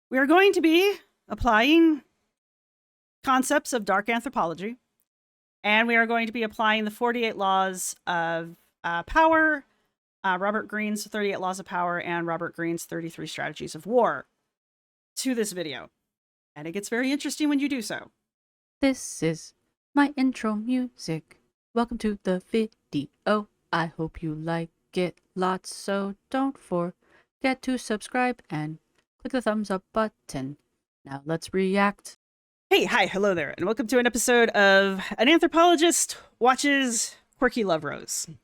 We are going to be applying concepts of dark anthropology, and we are going to be applying the 48 laws of power, Robert Greene's 38 laws of power, and Robert Greene's 33 strategies of war to this video. And it gets very interesting when you do so. This is my intro music. Welcome to the video. I hope you like it lots, so don't forget to subscribe and click the thumbs up button. Now let's react. Hey, hi, hello there, and welcome to an episode of An Anthropologist Watches QuirkyLoveRosee.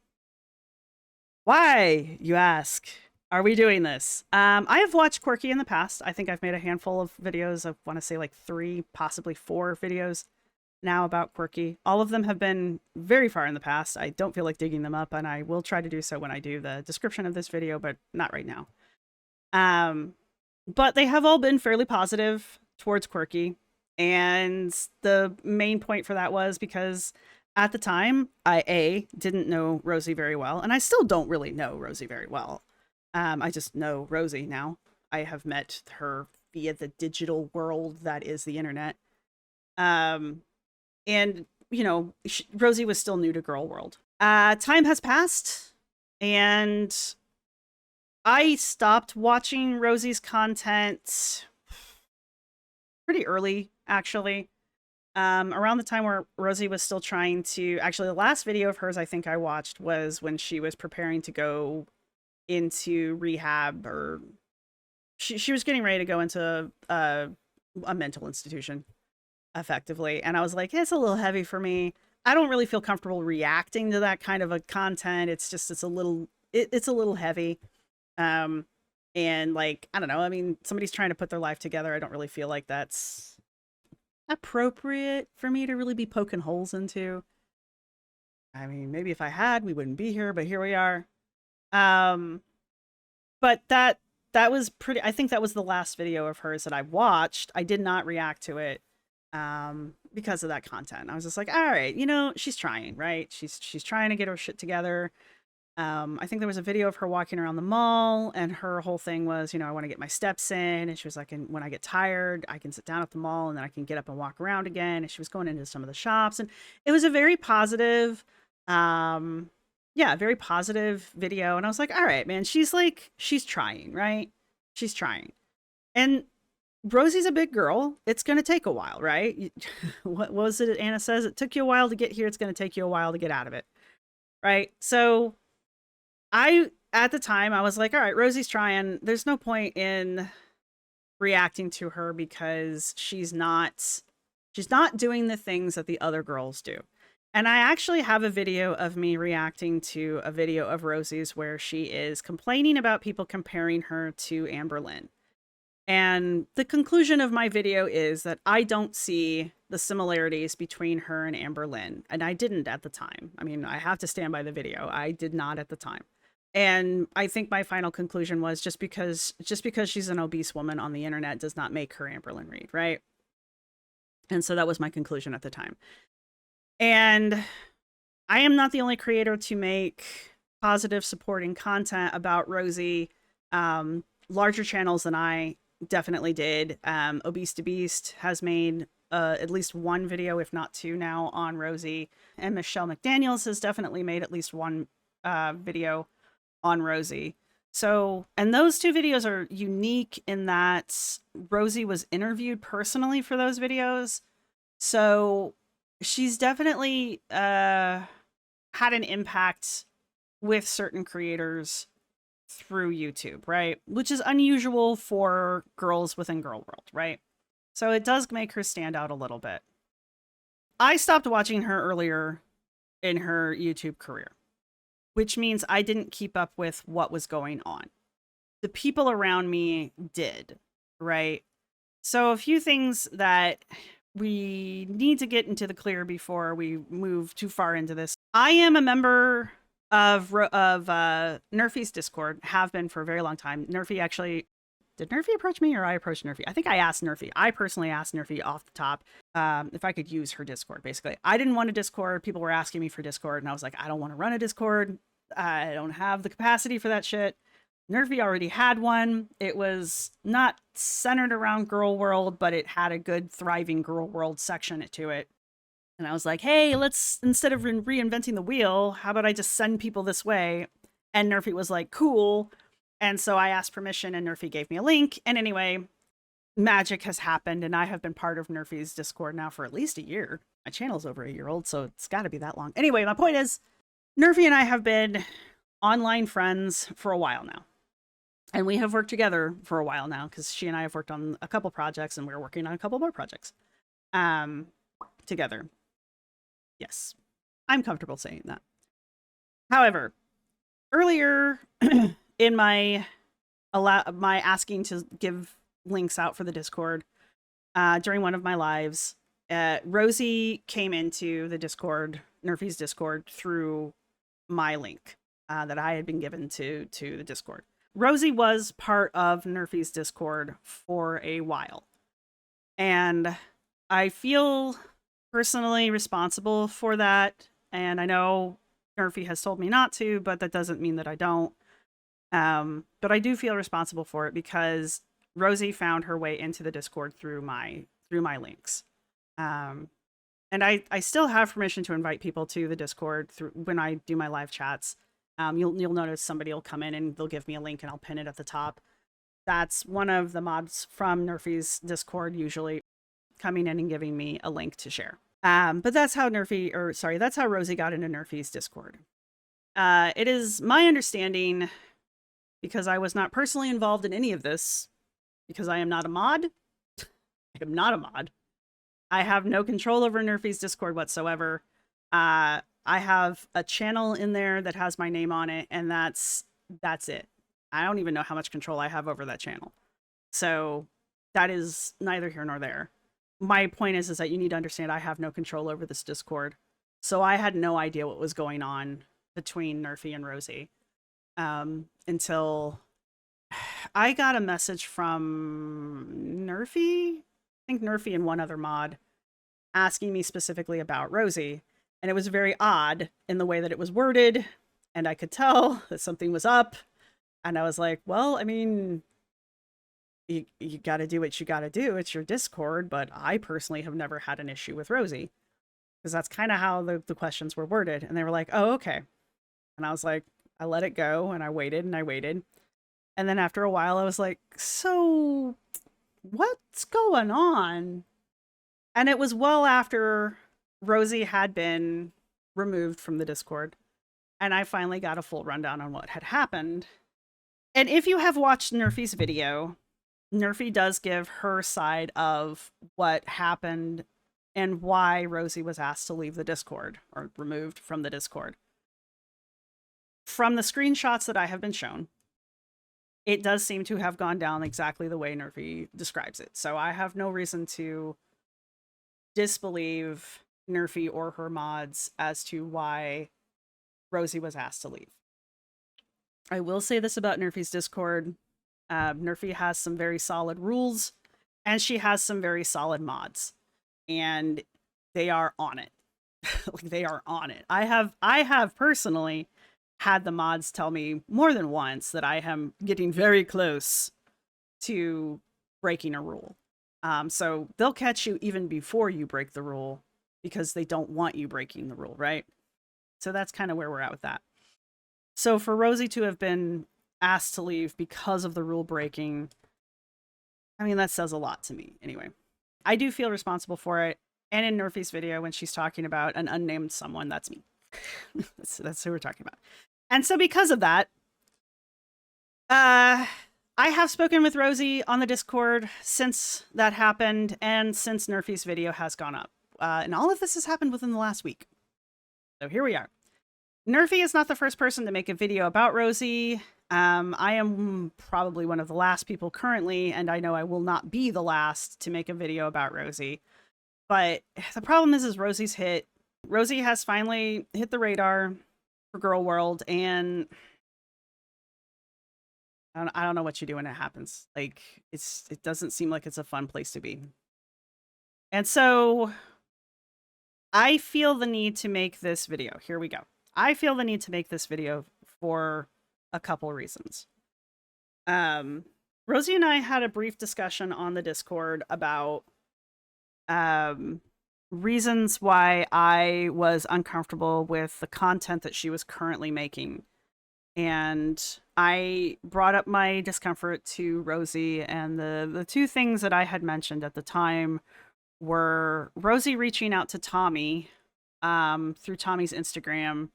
Why, you ask, are we doing this? I have watched Quirky in the past. I think I've made a handful of videos. I want to say like 3, possibly 4 videos now about Quirky. All of them have been very far in the past. I don't feel like digging them up, and I will try to do so when I do the description of this video, but not right now. But they have all been fairly positive towards Quirky. And the main point for that was because at the time, I didn't know Rosie very well, and I still don't really know Rosie very well. I just know Rosie now. I have met her via the digital world that is the internet. And, you know, Rosie was still new to Gorlwold. Time has passed, and I stopped watching Rosie's content pretty early, actually. Around the time where Rosie was still trying to, actually the last video of hers I think I watched was when she was preparing to go into rehab, or she was getting ready to go into a mental institution, effectively. And I was like, it's a little heavy for me. I don't really feel comfortable reacting to that kind of a content. It's just, it's a little heavy. And like, I don't know. I mean, somebody's trying to put their life together. I don't really feel like that's appropriate for me to really be poking holes into. I mean, maybe if I had, we wouldn't be here, but here we are. But that was pretty, I think that was the last video of hers that I watched. I did not react to it because of that content. I was just like, all right, you know, she's trying, right? She's trying to get her shit together. I think there was a video of her walking around the mall, and her whole thing was, you know, I want to get my steps in. And she was like, and when I get tired, I can sit down at the mall and then I can get up and walk around again. And she was going into some of the shops, and it was a very positive, very positive video. And I was like, all right, man, she's trying, right? She's trying. And Rosie's a big girl. It's going to take a while, right? What was it Anna says? It took you a while to get here. It's going to take you a while to get out of it. Right? So at the time, I was like, all right, Rosie's trying. There's no point in reacting to her because she's not doing the things that the other girls do. And I actually have a video of me reacting to a video of Rosie's where she is complaining about people comparing her to Amber Lynn. And the conclusion of my video is that I don't see the similarities between her and Amber Lynn. And I didn't at the time. I mean, I have to stand by the video. I did not at the time. And I think my final conclusion was just because she's an obese woman on the internet does not make her Amber Lynn Reed, right? And so that was my conclusion at the time. And I am not the only creator to make positive supporting content about Rosie. Larger channels than I definitely did. Obese to Beast has made at least one video, if not 2 now, on Rosie. And Michelle McDaniels has definitely made at least one video on Rosie. So, and those 2 videos are unique in that Rosie was interviewed personally for those videos. So she's definitely had an impact with certain creators through YouTube, right? Which is unusual for girls within Gorlwold, right? So it does make her stand out a little bit. I stopped watching her earlier in her YouTube career, which means I didn't keep up with what was going on. The people around me did, right? So a few things that we need to get into the clear before we move too far into this. I am a member of Nerfy's Discord, have been for a very long time. Nerfy actually, did Nerfy approach me or I approached Nerfy? I think I asked Nerfy. I personally asked Nerfy off the top if I could use her Discord, basically. I didn't want a Discord. People were asking me for Discord, and I was like, I don't want to run a Discord. I don't have the capacity for that shit. Nerfy already had one. It was not centered around Girl World, but it had a good thriving Girl World section to it. And I was like, hey, let's, instead of reinventing the wheel, how about I just send people this way? And Nerfy was like, cool. And so I asked permission and Nerfy gave me a link. And anyway, magic has happened. And I have been part of Nerfy's Discord now for at least a year. My channel's over a year old, so it's got to be that long. Anyway, my point is, Nerfy and I have been online friends for a while now. And we have worked together for a while now because she and I have worked on a couple projects and we're working on a couple more projects together. Yes, I'm comfortable saying that. However, earlier in my asking to give links out for the Discord during one of my lives, Rosie came into the Discord, Nerfy's Discord, through my link that I had been given to the Discord. Rosie was part of Nerfy's Discord for a while, and I feel personally responsible for that. And I know Nerfy has told me not to, but that doesn't mean that I don't. But I do feel responsible for it because Rosie found her way into the Discord through my links. And I still have permission to invite people to the Discord through when I do my live chats. You'll notice somebody will come in and they'll give me a link and I'll pin it at the top. That's one of the mods from Nerfy's Discord usually coming in and giving me a link to share. But that's how that's how Rosie got into Nerfy's Discord. It is my understanding, because I was not personally involved in any of this, because I am not a mod. I am not a mod. I have no control over Nerfy's Discord whatsoever. I have a channel in there that has my name on it, and that's it. I don't even know how much control I have over that channel. So that is neither here nor there. My point is that you need to understand I have no control over this Discord. So I had no idea what was going on between Nerfy and Rosie until I got a message from Nerfy, I think Nerfy and one other mod, asking me specifically about Rosie. And it was very odd in the way that it was worded. And I could tell that something was up. And I was like, well, I mean, you got to do what you got to do. It's your Discord. But I personally have never had an issue with Rosie. Because that's kind of how the questions were worded. And they were like, oh, okay. And I was like, I let it go. And I waited and I waited. And then after a while, I was like, so what's going on? And it was well after Rosie had been removed from the Discord. And I finally got a full rundown on what had happened. And if you have watched Nerfy's video, Nerfy does give her side of what happened and why Rosie was asked to leave the Discord or removed from the Discord. From the screenshots that I have been shown, it does seem to have gone down exactly the way Nerfy describes it. So I have no reason to disbelieve Nerfy or her mods as to why Rosie was asked to leave. I will say this about Nerfy's Discord. Nerfy has some very solid rules, and she has some very solid mods, and they are on it. Like, they are on it. I have personally had the mods tell me more than once that I am getting very close to breaking a rule. So they'll catch you even before you break the rule because they don't want you breaking the rule, right? So that's kind of where we're at with that. So for Rosie to have been asked to leave because of the rule breaking, I mean, that says a lot to me. Anyway, I do feel responsible for it. And in Nerfy's video, when she's talking about an unnamed someone, that's me. that's who we're talking about. And so because of that, I have spoken with Rosie on the Discord since that happened and since Nerfy's video has gone up. And all of this has happened within the last week. So here we are. Nerfy is not the first person to make a video about Rosie. I am probably one of the last people currently, and I know I will not be the last to make a video about Rosie. But the problem is Rosie has finally hit the radar for Gorlwold, and I don't know what you do when it happens. Like, it doesn't seem like it's a fun place to be. And so I feel the need to make this video. Here we go. I feel the need to make this video for a couple reasons. Um, Rosie and I had a brief discussion on the Discord about um, reasons why I was uncomfortable with the content that she was currently making. And I brought up my discomfort to Rosie, and the two things that I had mentioned at the time were Rosie reaching out to Tommy through Tommy's Instagram,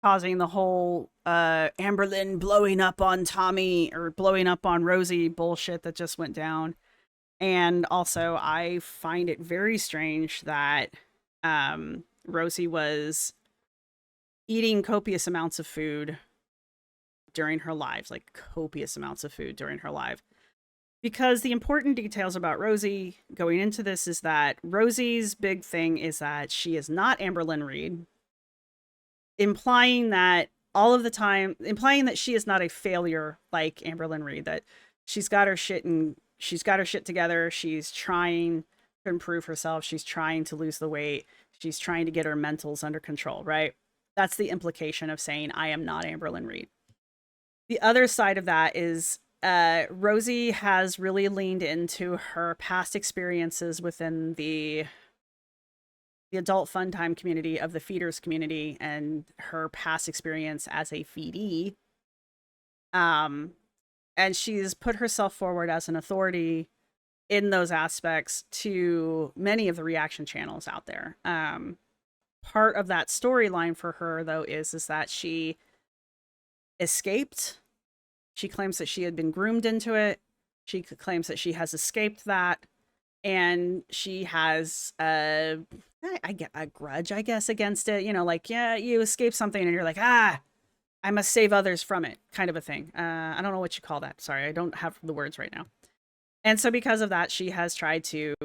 causing the whole Amberlyn blowing up on Tommy or blowing up on Rosie bullshit that just went down. And also, I find it very strange that Rosie was eating copious amounts of food during her lives, like copious amounts of food during her life. Because the important details about Rosie going into this is that Rosie's big thing is that she is not Amberlyn Reed, implying that all of the time, implying that she is not a failure like Amberlyn Reed, that she's got her shit and she's got her shit together. She's trying to improve herself. She's trying to lose the weight. She's trying to get her mentals under control, right? That's the implication of saying, I am not Amberlyn Reed. The other side of that is Rosie has really leaned into her past experiences within the adult fun time community of the feeders community and her past experience as a feedee. And she's put herself forward as an authority in those aspects to many of the reaction channels out there. Part of that storyline for her, though, is that she escaped. She claims that she had been groomed into it. She claims that she has escaped that. And she has I get a grudge, I guess, against it. You know, like, yeah, you escape something and you're like, I must save others from it, kind of a thing. I don't know what you call that. Sorry, I don't have the words right now. And so because of that, she has tried to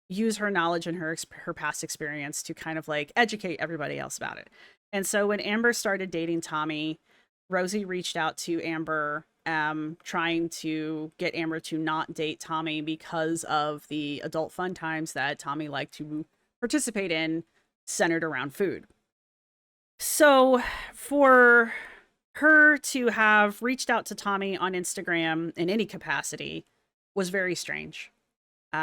use her knowledge and her past experience to kind of like educate everybody else about it. And so when Amber started dating Tommy, Rosie reached out to Amber, trying to get Amber to not date Tommy because of the adult fun times that Tommy liked to participate in centered around food. So for her to have reached out to Tommy on Instagram in any capacity was very strange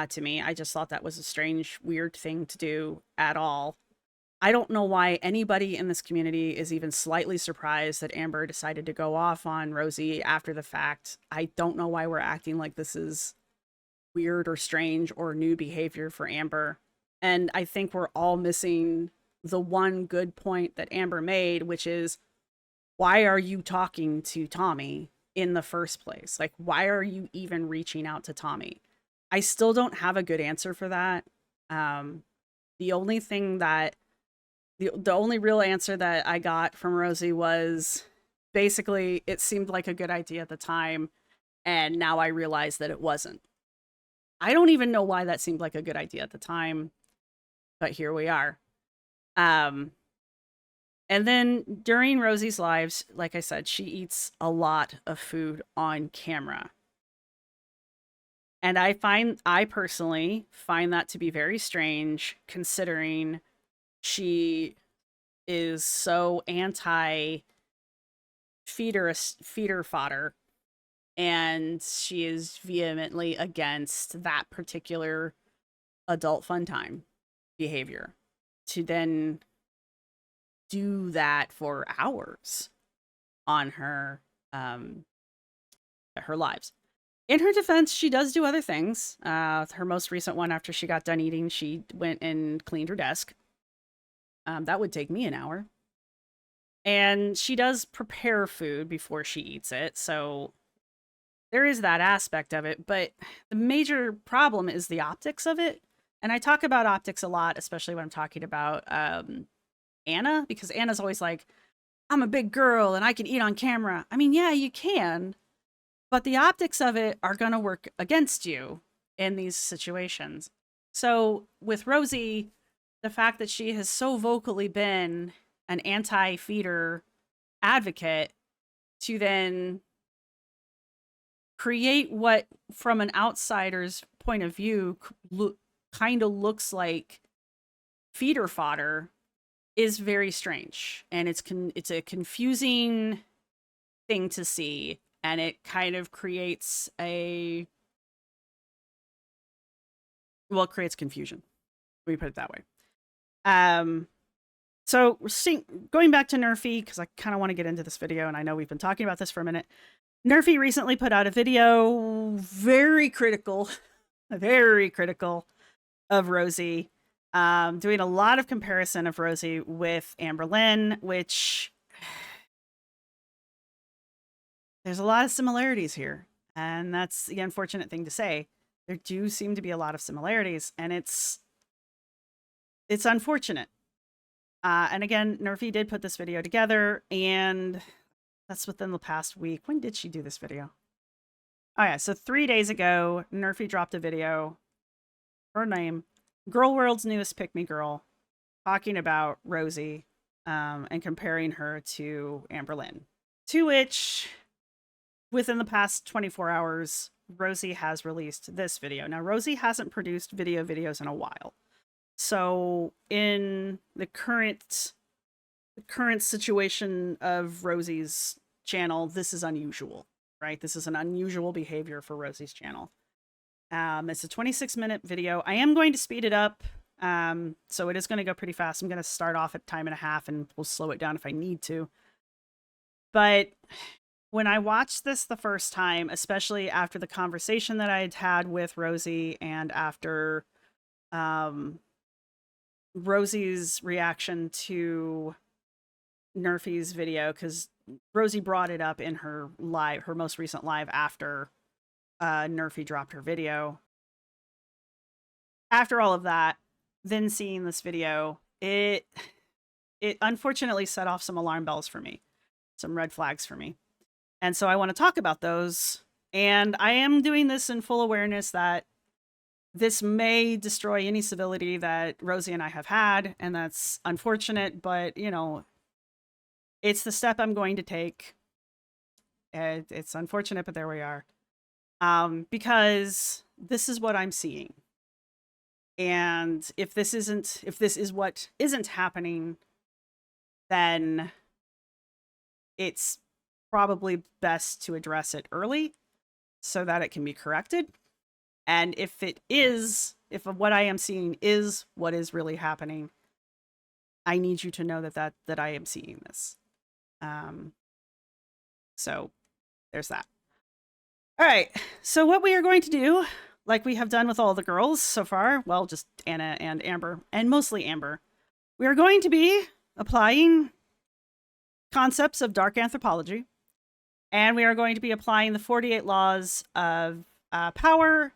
to me. I just thought that was a strange, weird thing to do at all. I don't know why anybody in this community is even slightly surprised that Amber decided to go off on Rosie after the fact. I don't know why we're acting like this is weird or strange or new behavior for Amber. And I think we're all missing the one good point that Amber made, which is, why are you talking to Tommy in the first place? Like, why are you even reaching out to Tommy? I still don't have a good answer for that. The only thing that the only real answer that I got from Rosie was basically it seemed like a good idea at the time, and now I realize that it wasn't. I don't even know why that seemed like a good idea at the time, but here we are. And then during Rosie's lives, like I said, she eats a lot of food on camera. And I personally find that to be very strange, considering she is so anti feeder fodder, and she is vehemently against that particular adult fun time behavior. To then do that for hours on her her lives. In her defense, she does do other things. Her most recent one, after she got done eating, she went and cleaned her desk. That would take me an hour. And she does prepare food before she eats it, so there is that aspect of it. But the major problem is the optics of it. And I talk about optics a lot, especially when I'm talking about Anna, because Anna's always like, I'm a big girl and I can eat on camera. I mean, yeah, you can, but the optics of it are going to work against you in these situations. So with Rosie, the fact that she has so vocally been an anti-feeder advocate, to then create what, from an outsider's point of view, kind of looks like feeder fodder, is very strange. And it's a confusing thing to see. and it kind of creates it creates confusion. Let me put it that way. So going back to Nerfy, because I kind of want to get into this video, and I know we've been talking about this for a minute. Nerfy recently put out a video very critical of Rosie, doing a lot of comparison of Rosie with Amberlynn, which there's a lot of similarities here. And that's the unfortunate thing to say. There do seem to be a lot of similarities, and it's unfortunate. And again, Nerfy did put this video together, and that's within the past week. When did she do this video? Oh yeah, so 3 days ago, Nerfy dropped a video, her name, Gorlwold's newest Pickme girl, talking about Rosie, and comparing her to Amberlynn. To which, within the past 24 hours, Rosie has released this video. Now, Rosie hasn't produced videos in a while. So in the current situation of Rosie's channel, this is unusual, right? This is an unusual behavior for Rosie's channel. It's a 26-minute video. I am going to speed it up. So it is going to go pretty fast. I'm going to start off at 1.5 and we'll slow it down if I need to. But when I watched this the first time, especially after the conversation that I had had with Rosie and after Rosie's reaction to Nerfy's video, because Rosie brought it up in her most recent live after Nerfy dropped her video. After all of that, then seeing this video, it unfortunately set off some alarm bells for me, some red flags for me. And so I want to talk about those. And I am doing this in full awareness that this may destroy any civility that Rosie and I have had, and that's unfortunate, but, you know, it's the step I'm going to take. It's unfortunate, but there we are. Because this is what I'm seeing. And if this is what isn't happening, then it's probably best to address it early so that it can be corrected. And if what I am seeing is what is really happening, I need you to know that I am seeing this. So there's that. All right. So what we are going to do, like we have done with all the girls so far, well, just Anna and Amber, and mostly Amber, we are going to be applying concepts of dark anthropology, and we are going to be applying the 48 laws of power,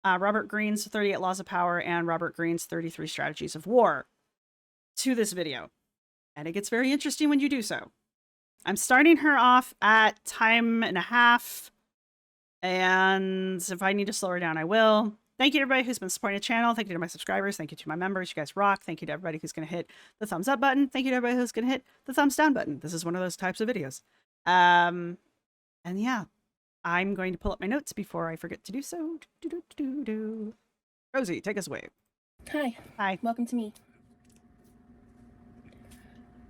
Robert Greene's 38 laws of power, and Robert Greene's 33 strategies of war to this video. And it gets very interesting when you do so. I'm starting her off at 1.5, and if I need to slow her down, I will. Thank you to everybody who's been supporting the channel. Thank you to my subscribers. Thank you to my members. You guys rock. Thank you to everybody who's going to hit the thumbs up button. Thank you to everybody who's going to hit the thumbs down button. This is one of those types of videos. And yeah, I'm going to pull up my notes before I forget to do so. Rosie, take us away. Hi. Hi. Welcome to me.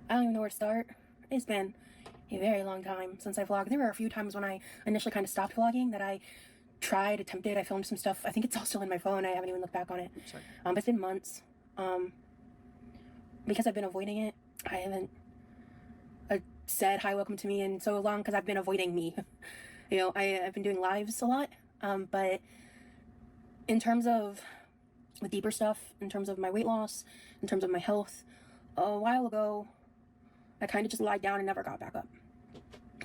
I don't even know where to start. It's been a very long time since I vlogged. There were a few times when I initially kind of stopped vlogging that I attempted. I filmed some stuff. I think it's all still in my phone. I haven't even looked back on it. But it's been months. Because I've been avoiding it, I haven't said hi, welcome to me in so long because I've been avoiding me. You know, I've been doing lives a lot. But in terms of the deeper stuff, in terms of my weight loss, in terms of my health, a while ago, I kind of just lied down and never got back up.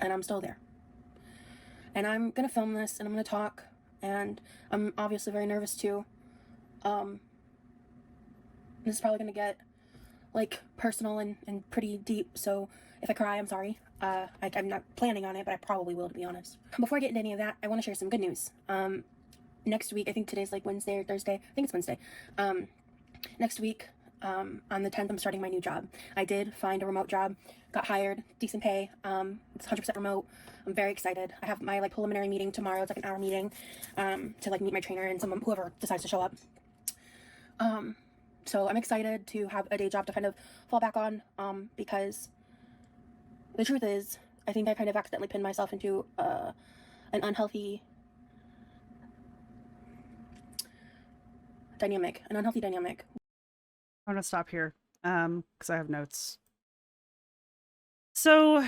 And I'm still there. And I'm going to film this and I'm going to talk. And I'm obviously very nervous too. This is probably going to get like personal and pretty deep. So if I cry, I'm sorry. I'm not planning on it, but I probably will, to be honest. Before I get into any of that, I want to share some good news. Next week, I think today's like Wednesday or Thursday. I think it's Wednesday. Next week, on the 10th, I'm starting my new job. I did find a remote job, got hired, decent pay. It's 100% remote. I'm very excited. I have my like preliminary meeting tomorrow. It's like an hour meeting to like meet my trainer and whoever decides to show up. So I'm excited to have a day job to kind of fall back on because the truth is I think I kind of accidentally pinned myself into an unhealthy dynamic. I'm gonna stop here because I have notes. So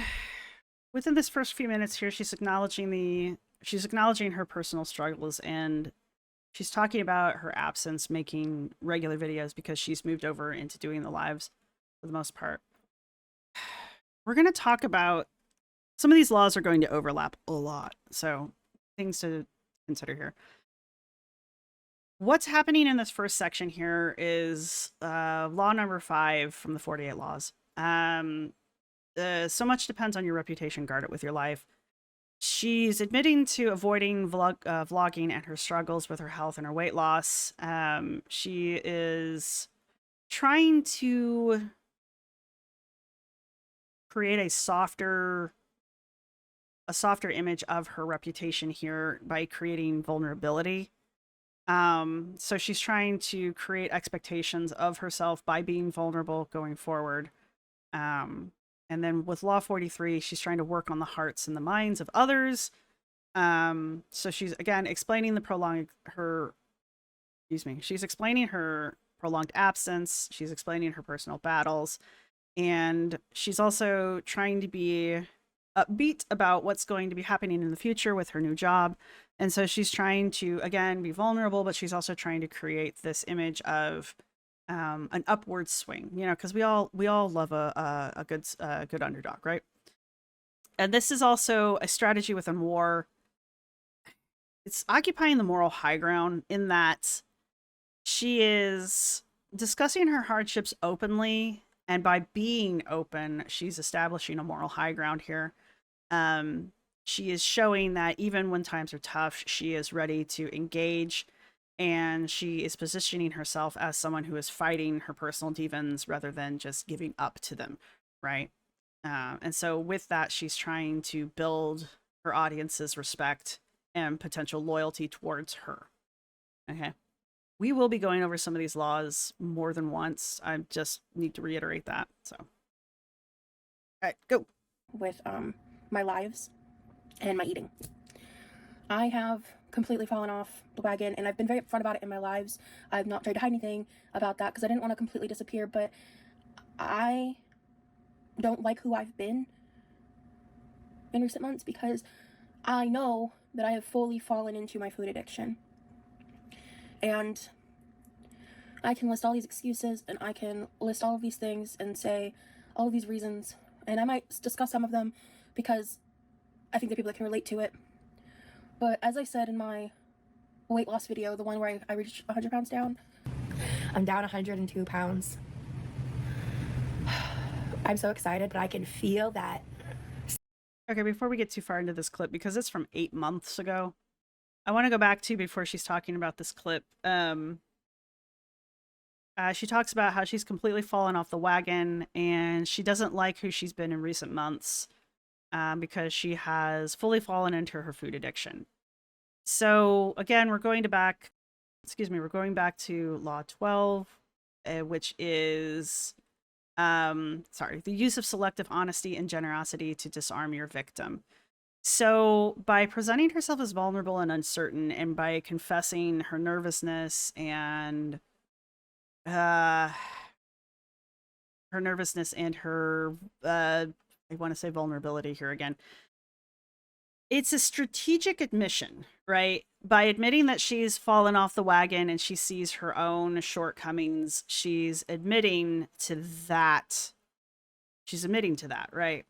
within this first few minutes here, she's acknowledging her personal struggles, and she's talking about her absence, making regular videos because she's moved over into doing the lives for the most part. We're going to talk about some of these laws are going to overlap a lot, so things to consider here. What's happening in this first section here is law number 5 from the 48 laws. So much depends on your reputation. Guard it with your life. She's admitting to avoiding vlogging and her struggles with her health and her weight loss. She is trying to create a softer image of her reputation here by creating vulnerability. So she's trying to create expectations of herself by being vulnerable going forward. And then with Law 43, she's trying to work on the hearts and the minds of others. So she's again explaining she's explaining her prolonged absence. She's explaining her personal battles. And she's also trying to be upbeat about what's going to be happening in the future with her new job. And so she's trying to, again, be vulnerable, but she's also trying to create this image of an upward swing, you know, because we all love a good underdog, right? And this is also a strategy within war. It's occupying the moral high ground in that she is discussing her hardships openly, and by being open, she's establishing a moral high ground here. She is showing that even when times are tough, she is ready to engage, and she is positioning herself as someone who is fighting her personal demons rather than just giving up to them, right? And so with that, she's trying to build her audience's respect and potential loyalty towards her. Okay. We will be going over some of these laws more than once. I just need to reiterate that. So, all right, go. With my lives and my eating. I have completely fallen off the wagon, and I've been very upfront about it in my lives. I've not tried to hide anything about that because I didn't want to completely disappear, but I don't like who I've been in recent months because I know that I have fully fallen into my food addiction. And I can list all these excuses, and I can list all of these things and say all of these reasons, and I might discuss some of them because I think there are people that can relate to it. But as I said in my weight loss video, the one where I reached 100 pounds down, I'm down 102 pounds. I'm so excited, but I can feel that. Okay, before we get too far into this clip, because it's from 8 months ago, I want to go back to before she's talking about this clip. She talks about how she's completely fallen off the wagon, and she doesn't like who she's been in recent months because she has fully fallen into her food addiction. So again, we're going back to Law 12, which is the use of selective honesty and generosity to disarm your victim. So by presenting herself as vulnerable and uncertain, and by confessing her nervousness and her I want to say vulnerability here again. It's a strategic admission, right? By admitting that she's fallen off the wagon and she sees her own shortcomings, she's admitting to that. Right?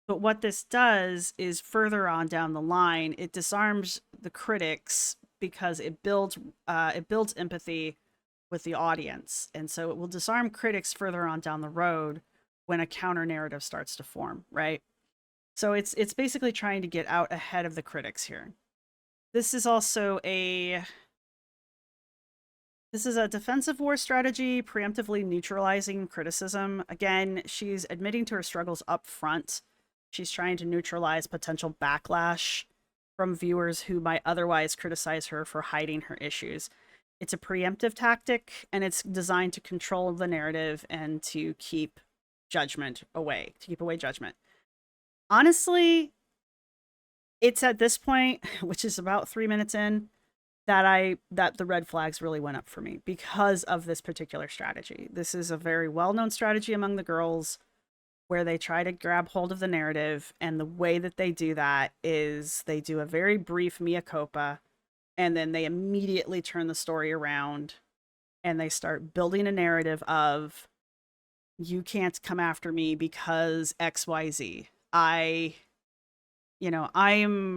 But what this does is further on down the line, it disarms the critics because it builds empathy with the audience. And so it will disarm critics further on down the road when a counter narrative starts to form, right? So it's basically trying to get out ahead of the critics here. This is also a defensive war strategy, preemptively neutralizing criticism. Again, she's admitting to her struggles up front. She's trying to neutralize potential backlash from viewers who might otherwise criticize her for hiding her issues. It's a preemptive tactic, and it's designed to control the narrative and to keep away judgment. honestly, it's at this point, which is about 3 minutes in, that the red flags really went up for me because of this particular strategy. This is a very well-known strategy among the girls where they try to grab hold of the narrative, and the way that they do that is they do a very brief mea culpa, and then they immediately turn the story around and they start building a narrative of, you can't come after me because XYZ. I'm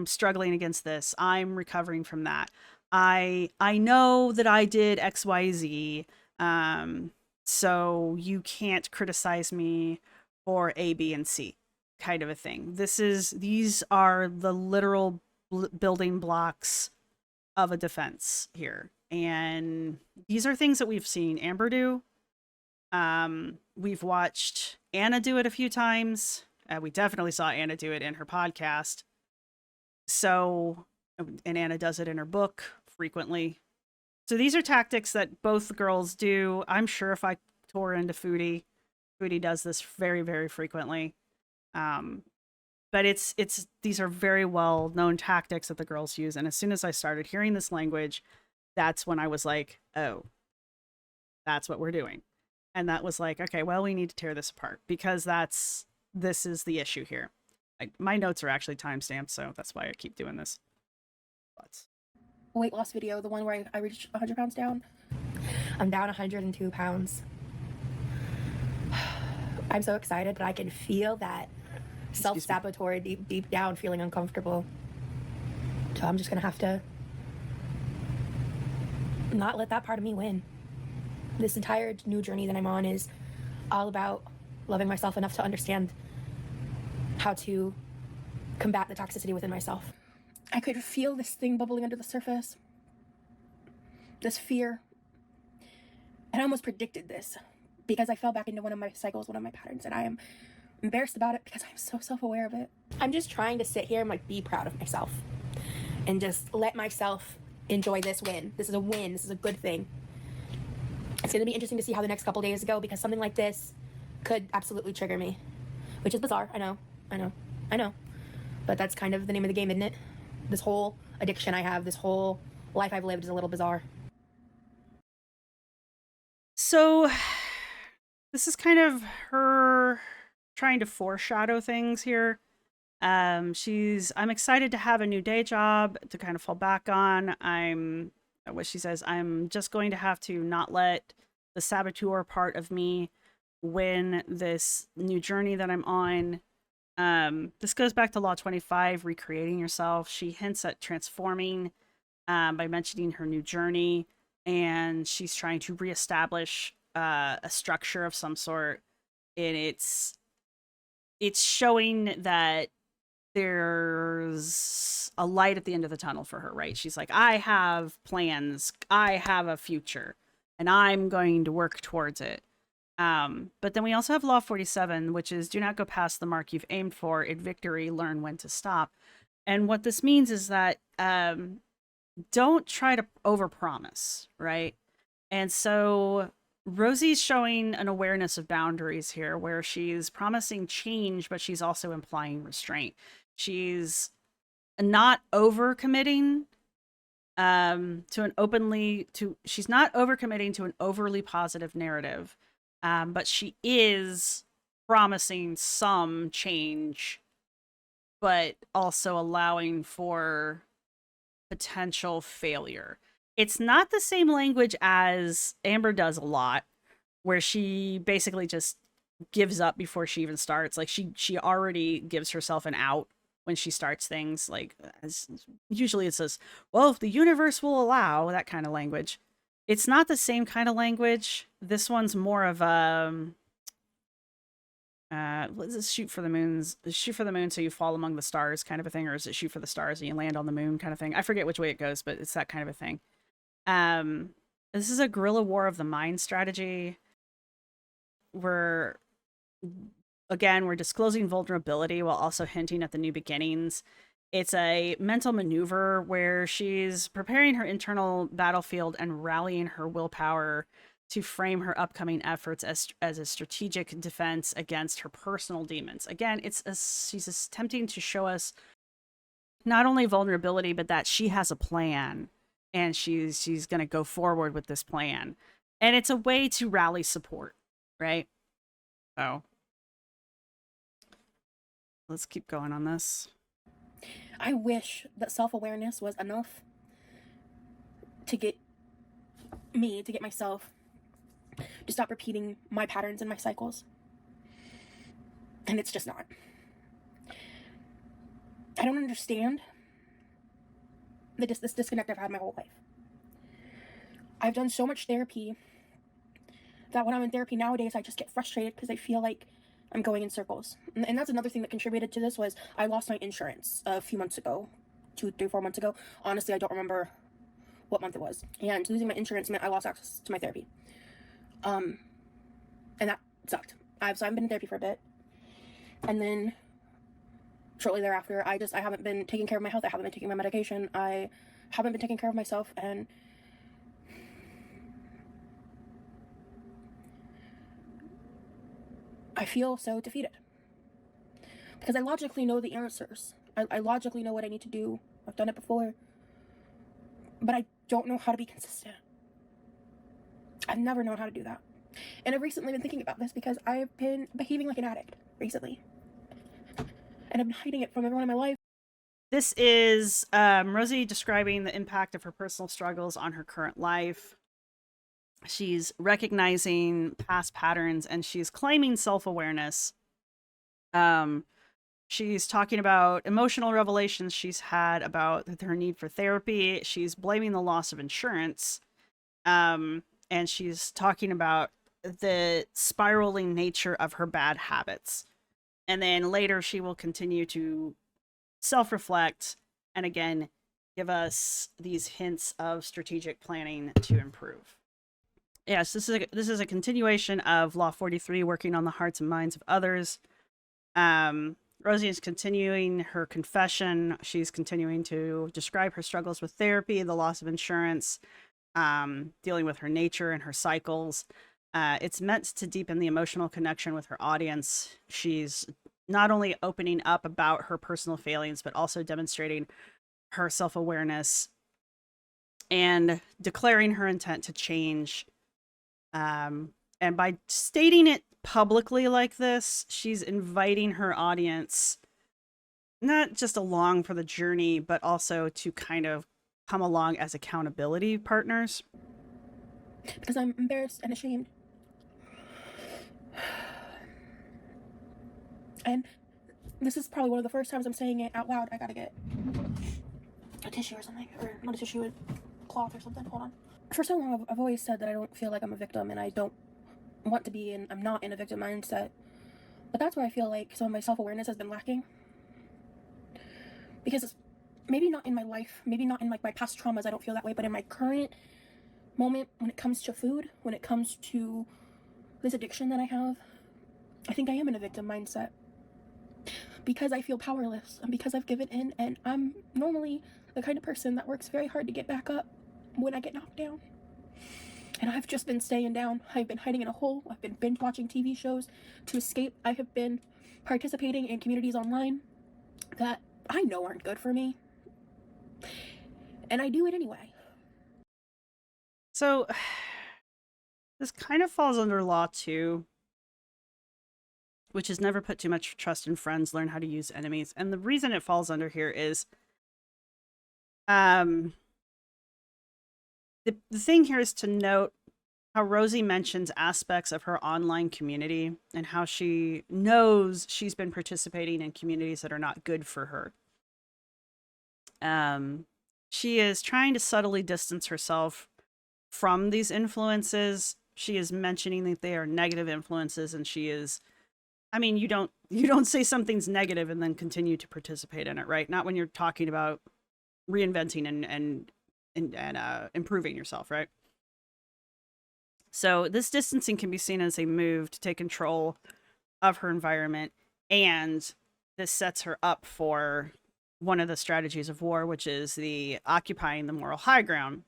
struggling against this. I'm recovering from that. I know that I did XYZ. So you can't criticize me for A, B, and C kind of a thing. These are the literal building blocks of a defense here. And these are things that we've seen Amber do. We've watched Anna do it a few times. We definitely saw Anna do it in her podcast. So, and Anna does it in her book frequently. So these are tactics that both the girls do. I'm sure if I tore into Foodie does this very, very frequently. But these are very well known tactics that the girls use. And as soon as I started hearing this language, that's when I was like, oh, that's what we're doing. And that was like, okay, well, we need to tear this apart because this is the issue here. My notes are actually timestamped, so that's why I keep doing this. But Weight loss video, the one where I reached 100 pounds down. I'm down 102 pounds. I'm so excited, but I can feel that self-saboteur deep down, feeling uncomfortable. So I'm just gonna have to not let that part of me win. This entire new journey that I'm on is all about loving myself enough to understand how to combat the toxicity within myself. I could feel this thing bubbling under the surface. This fear. And I almost predicted this because I fell back into one of my cycles, one of my patterns, and I am embarrassed about it because I'm so self-aware of it. I'm just trying to sit here and like be proud of myself and just let myself enjoy this win. This is a win. This is a good thing. It's going to be interesting to see how the next couple days go because something like this could absolutely trigger me, which is bizarre. I know. But that's kind of the name of the game, isn't it? This whole addiction I have, this whole life I've lived is a little bizarre. so this is kind of her trying to foreshadow things here. I'm excited to have a new day job to kind of fall back on. What she says, I'm just going to have to not let the saboteur part of me win this new journey that I'm on. This goes back to Law 25, recreating yourself. She hints at transforming by mentioning her new journey, and she's trying to reestablish a structure of some sort. And it's showing that there's a light at the end of the tunnel for her, right? She's like, I have plans, I have a future, and I'm going to work towards it. But then we also have Law 47, which is do not go past the mark you've aimed for. In victory, learn when to stop. And what this means is that don't try to overpromise, right? And so Rosie's showing an awareness of boundaries here where she's promising change, but she's also implying restraint. She's not overcommitting she's not overcommitting to an overly positive narrative. But she is promising some change, but also allowing for potential failure. It's not the same language as Amber does a lot, where she basically just gives up before she even starts. Like she already gives herself an out when she starts things. Like usually it says, well, if the universe will allow, that kind of language. It's not the same kind of language. This one's more of what is this, shoot for the moon so you fall among the stars kind of a thing, or is it shoot for the stars and you land on the moon kind of thing? I forget which way it goes, but it's that kind of a thing. This is a guerrilla war of the mind strategy. We're disclosing vulnerability while also hinting at the new beginnings. It's a mental maneuver where she's preparing her internal battlefield and rallying her willpower to frame her upcoming efforts as a strategic defense against her personal demons. Again, she's attempting to show us not only vulnerability, but that she has a plan, and she's going to go forward with this plan. And it's a way to rally support, right? So let's keep going on this. I wish that self-awareness was enough to get myself to stop repeating my patterns and my cycles. And it's just not. I don't understand this disconnect I've had my whole life. I've done so much therapy that when I'm in therapy nowadays, I just get frustrated because I feel like I'm going in circles. And that's another thing that contributed to this was I lost my insurance a few months ago, 2, 3, 4 months ago. Honestly, I don't remember what month it was. And losing my insurance meant I lost access to my therapy. And that sucked. So I haven't been in therapy for a bit. And then shortly thereafter, I haven't been taking care of my health. I haven't been taking my medication. I haven't been taking care of myself. And I feel so defeated. Because I logically know the answers. I logically know what I need to do. I've done it before. But I don't know how to be consistent. I've never known how to do that. And I've recently been thinking about this because I've been behaving like an addict recently. And I've been hiding it from everyone in my life. This is Rosie describing the impact of her personal struggles on her current life. She's recognizing past patterns and she's claiming self-awareness. She's talking about emotional revelations she's had about her need for therapy. She's blaming the loss of insurance. And she's talking about the spiraling nature of her bad habits. And then later she will continue to self-reflect and again give us these hints of strategic planning to improve. Yes, this is a continuation of Law 43, working on the hearts and minds of others. Rosie is continuing her confession. She's continuing to describe her struggles with therapy, the loss of insurance, dealing with her nature and her cycles. It's meant to deepen the emotional connection with her audience. She's not only opening up about her personal failings, but also demonstrating her self-awareness and declaring her intent to change. And by stating it publicly like this, she's inviting her audience not just along for the journey, but also to kind of come along as accountability partners. Because I'm embarrassed and ashamed. And this is probably one of the first times I'm saying it out loud. I gotta get a tissue or something. Or not a tissue, a cloth or something. Hold on. For so long, I've always said that I don't feel like I'm a victim and I don't want to be, and I'm not in a victim mindset. But that's where I feel like some of my self-awareness has been lacking. Because it's maybe not in my life, maybe not in like my past traumas, I don't feel that way, but in my current moment, when it comes to food, when it comes to this addiction that I have, I think I am in a victim mindset. Because I feel powerless, and because I've given in, and I'm normally the kind of person that works very hard to get back up when I get knocked down. And I've just been staying down. I've been hiding in a hole. I've been binge watching TV shows to escape. I have been participating in communities online that I know aren't good for me. And I do it anyway. So this kind of falls under Law 2, which is never put too much trust in friends, learn how to use enemies. And the reason it falls under here is the thing here is to note how Rosie mentions aspects of her online community and how she knows she's been participating in communities that are not good for her. She is trying to subtly distance herself from these influences. She is mentioning that they are negative influences, and she is, I mean, you don't say something's negative and then continue to participate in it, right? Not when you're talking about reinventing and improving yourself, right? So this distancing can be seen as a move to take control of her environment, and this sets her up for one of the strategies of war, which is the occupying the moral high ground.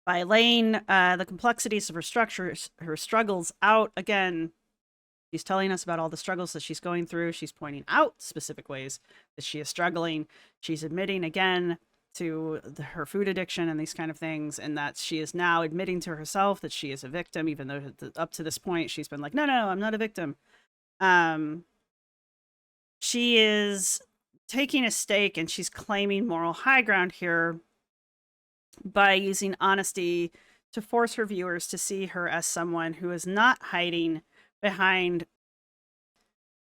by laying the complexities of her struggles out. Again, she's telling us about all the struggles that she's going through. She's pointing out specific ways that she is struggling. She's admitting again to her food addiction and these kind of things, and that she is now admitting to herself that she is a victim, even though up to this point she's been like, no, I'm not a victim. She is taking a stake and she's claiming moral high ground here by using honesty to force her viewers to see her as someone who is not hiding behind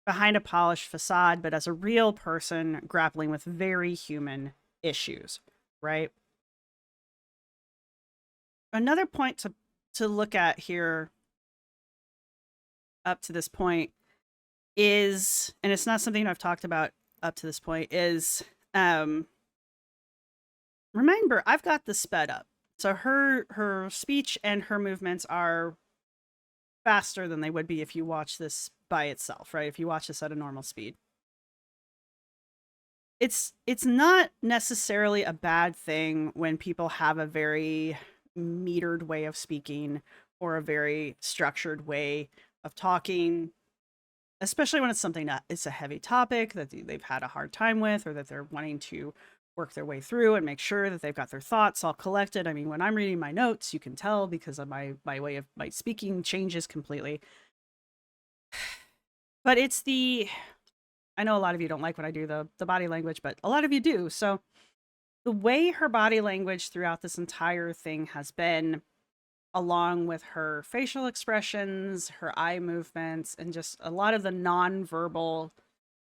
a polished facade, but as a real person grappling with very human issues, right? Another point to look at here up to this point is, and it's not something I've talked about up to this point, is remember, I've got this sped up. So her speech and her movements are faster than they would be if you watch this by itself, right? If you watch this at a normal speed. It's not necessarily a bad thing when people have a very metered way of speaking or a very structured way of talking, especially when it's something that it's a heavy topic that they've had a hard time with, or that they're wanting to work their way through and make sure that they've got their thoughts all collected. I mean, when I'm reading my notes, you can tell because of my way of my speaking changes completely. But it's I know a lot of you don't like when I do the body language, but a lot of you do. So the way her body language throughout this entire thing has been, along with her facial expressions, her eye movements, and just a lot of the nonverbal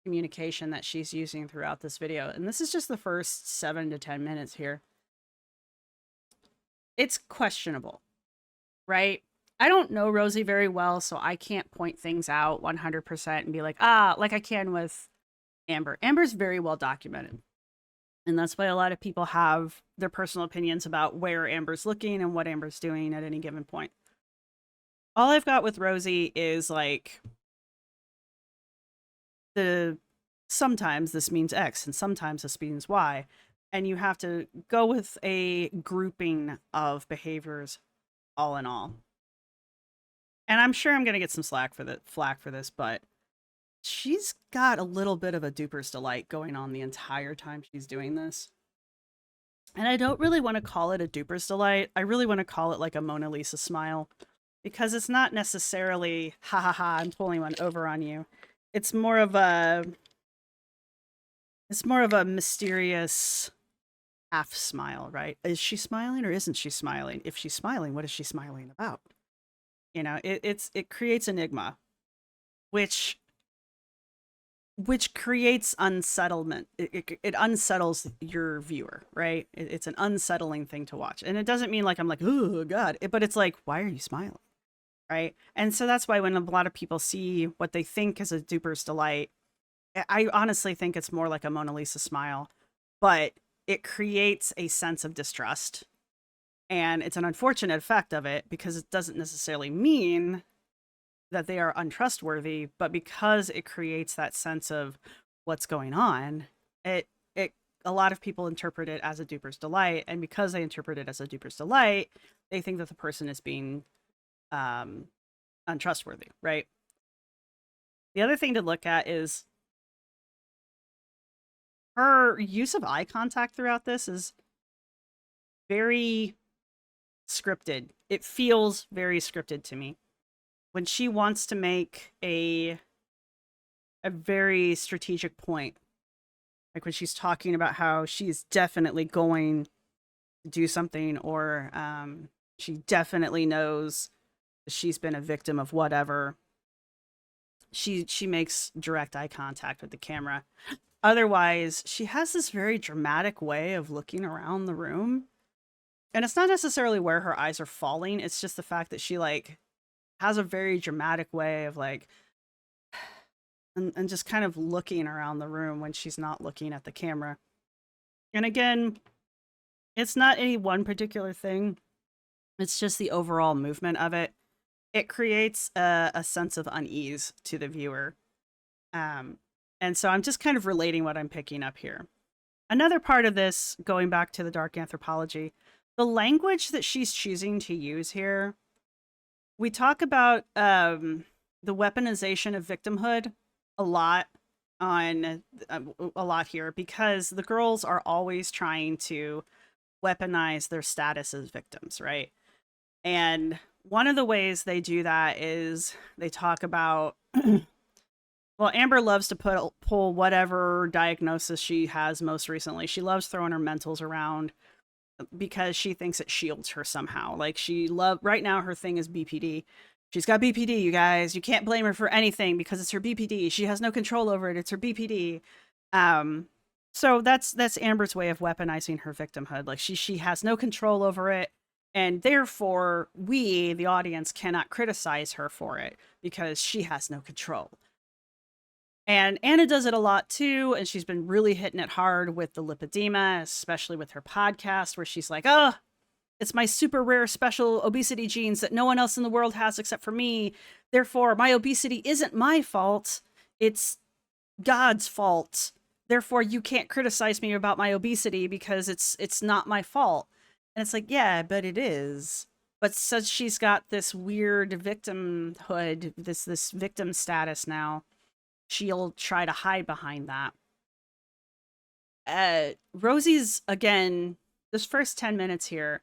communication that she's using throughout this video. And this is just the first 7 to 10 minutes here. It's questionable, right? I don't know Rosie very well, so I can't point things out 100% and be like, like I can with Amber. Amber's very well documented. And that's why a lot of people have their personal opinions about where Amber's looking and what Amber's doing at any given point. All I've got with Rosie is like sometimes this means X and sometimes this means Y. And you have to go with a grouping of behaviors all in all. And I'm sure I'm going to get some flack for this, but she's got a little bit of a duper's delight going on the entire time she's doing this. And I don't really want to call it a duper's delight. I really want to call it like a Mona Lisa smile, because it's not necessarily, ha ha ha, I'm pulling one over on you. It's more of a mysterious half smile, right? Is she smiling or isn't she smiling? If she's smiling, what is she smiling about? You know, it creates enigma, which creates unsettlement. It unsettles your viewer, right? It's an unsettling thing to watch. And it doesn't mean like I'm like, oh God, but it's like, why are you smiling? Right? And so that's why when a lot of people see what they think is a duper's delight, I honestly think it's more like a Mona Lisa smile, but it creates a sense of distrust. And it's an unfortunate effect of it, because it doesn't necessarily mean that they are untrustworthy, but because it creates that sense of what's going on, a lot of people interpret it as a duper's delight. And because they interpret it as a duper's delight, they think that the person is being untrustworthy, right? The other thing to look at is her use of eye contact throughout this is very scripted. It feels very scripted to me. When she wants to make a very strategic point, like when she's talking about how she's definitely going to do something, or she definitely knows she's been a victim of whatever, she makes direct eye contact with the camera. Otherwise, she has this very dramatic way of looking around the room. And it's not necessarily where her eyes are falling. It's just the fact that she like has a very dramatic way of like, and just kind of looking around the room when she's not looking at the camera. And again, it's not any one particular thing. It's just the overall movement of it. It creates a sense of unease to the viewer. And so I'm just kind of relating what I'm picking up here. Another part of this, going back to the dark anthropology, the language that she's choosing to use here, we talk about the weaponization of victimhood a lot on a lot here, because the girls are always trying to weaponize their status as victims, right? And one of the ways they do that is they talk about well, Amber loves to pull whatever diagnosis she has most recently. She loves throwing her mentals around because she thinks it shields her somehow. Like right now her thing is BPD. She's got BPD, you guys. You can't blame her for anything because it's her BPD. She has no control over it. It's her BPD. So that's Amber's way of weaponizing her victimhood. Like she has no control over it, and therefore we, the audience, cannot criticize her for it because she has no control. And Anna does it a lot too, and she's been really hitting it hard with the lipedema, especially with her podcast, where she's like, "Oh, it's my super rare special obesity genes that no one else in the world has except for me. Therefore, my obesity isn't my fault. It's God's fault. Therefore, you can't criticize me about my obesity because it's not my fault." And it's like, yeah, but it is. But since she's got this weird victimhood, this victim status now, she'll try to hide behind that. Rosie's, again, this first 10 minutes here,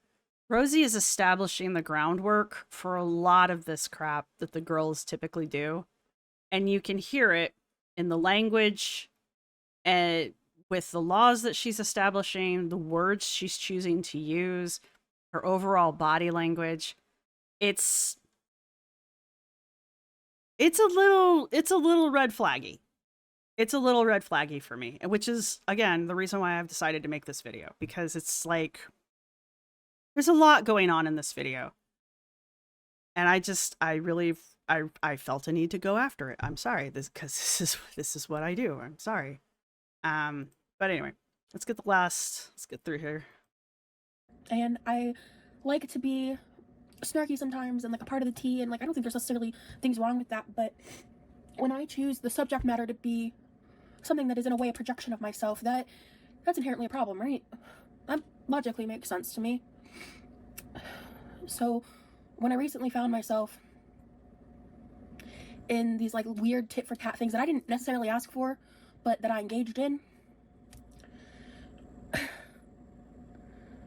Rosie is establishing the groundwork for a lot of this crap that the girls typically do. And you can hear it in the language, and with the laws that she's establishing, the words she's choosing to use, her overall body language. It's a little red flaggy. It's a little red flaggy for me, which is, again, the reason why I've decided to make this video, because it's like, there's a lot going on in this video. And I felt a need to go after it. I'm sorry, because this is what I do. I'm sorry. But anyway, let's get through here. And I like to be snarky sometimes and like a part of the tea, and like I don't think there's necessarily things wrong with that, but when I choose the subject matter to be something that is in a way a projection of myself, that's inherently a problem, right? That logically makes sense to me. So when I recently found myself in these like weird tit for tat things that I didn't necessarily ask for, but that I engaged in,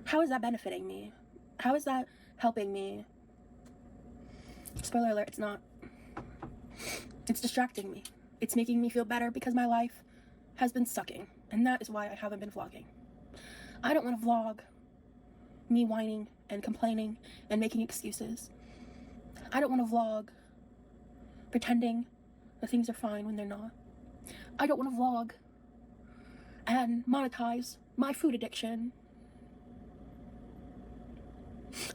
how is that benefiting me? How is that helping me? Spoiler alert, it's not. It's distracting me. It's making me feel better because my life has been sucking, and that is why I haven't been vlogging. I don't want to vlog me whining and complaining and making excuses. I don't want to vlog pretending that things are fine when they're not. I don't want to vlog and monetize my food addiction.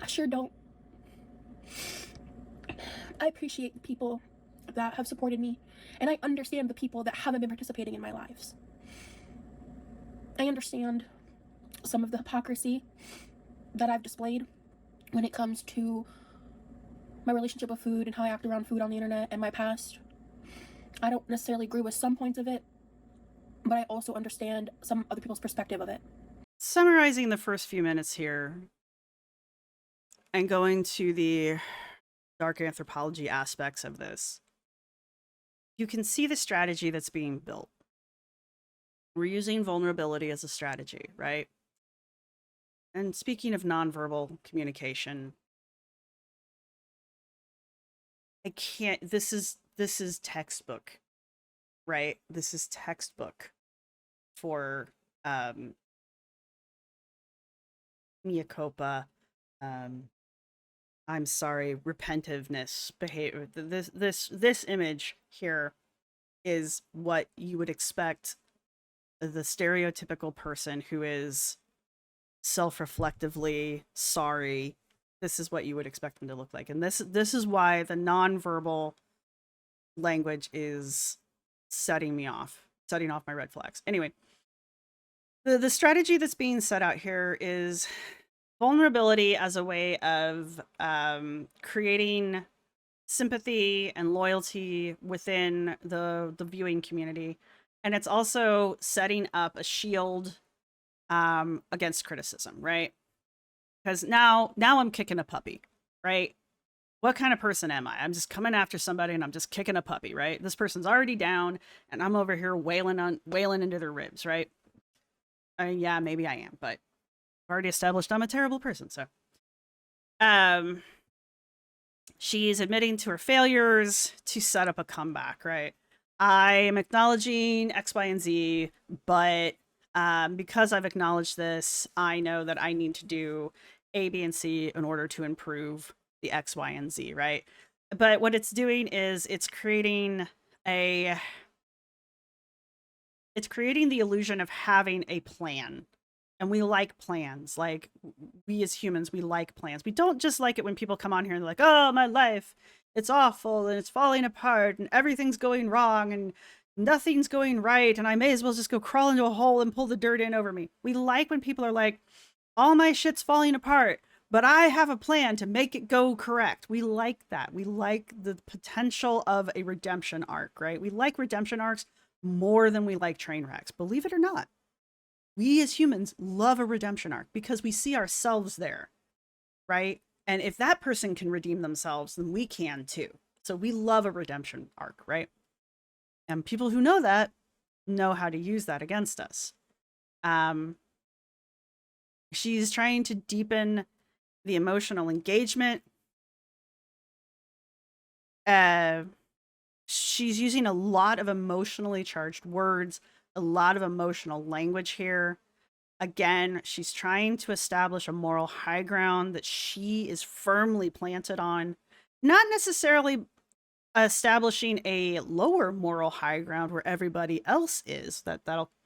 I sure don't. I appreciate the people that have supported me, and I understand the people that haven't been participating in my lives. I understand some of the hypocrisy that I've displayed when it comes to my relationship with food and how I act around food on the internet and my past. I don't necessarily agree with some points of it, but I also understand some other people's perspective of it. Summarizing the first few minutes here and going to the dark anthropology aspects of this, you can see the strategy that's being built. We're using vulnerability as a strategy, right? And speaking of nonverbal communication, this is textbook, right? This is textbook for mea culpa, I'm sorry, repentitiveness, behavior. This image here is what you would expect the stereotypical person who is self-reflectively sorry. This is what you would expect them to look like. And this is why the nonverbal language is setting off my red flags. Anyway, the strategy that's being set out here is vulnerability as a way of creating sympathy and loyalty within the viewing community. And it's also setting up a shield against criticism, right? Because now I'm kicking a puppy, right? What kind of person am I? I'm just coming after somebody and I'm just kicking a puppy, right? This person's already down and I'm over here wailing into their ribs, right? I mean, yeah, maybe I am, but I've already established I'm a terrible person, so. She's admitting to her failures to set up a comeback, right? I am acknowledging X, Y, and Z, but because I've acknowledged this, I know that I need to do A, B, and C in order to improve the X, Y, and Z, right? But what it's doing is it's creating the illusion of having a plan. And we like plans. Like, we as humans, we like plans. We don't just like it when people come on here and they're like, oh, my life, it's awful and it's falling apart and everything's going wrong and nothing's going right. And I may as well just go crawl into a hole and pull the dirt in over me. We like when people are like, all my shit's falling apart, but I have a plan to make it go correct. We like that. We like the potential of a redemption arc, right? We like redemption arcs more than we like train wrecks, believe it or not. We as humans love a redemption arc because we see ourselves there, right? And if that person can redeem themselves, then we can too. So we love a redemption arc, right? And people who know that know how to use that against us. She's trying to deepen the emotional engagement. She's using a lot of emotionally charged words, a lot of emotional language here. Again, she's trying to establish a moral high ground that she is firmly planted on, not necessarily establishing a lower moral high ground where everybody else is.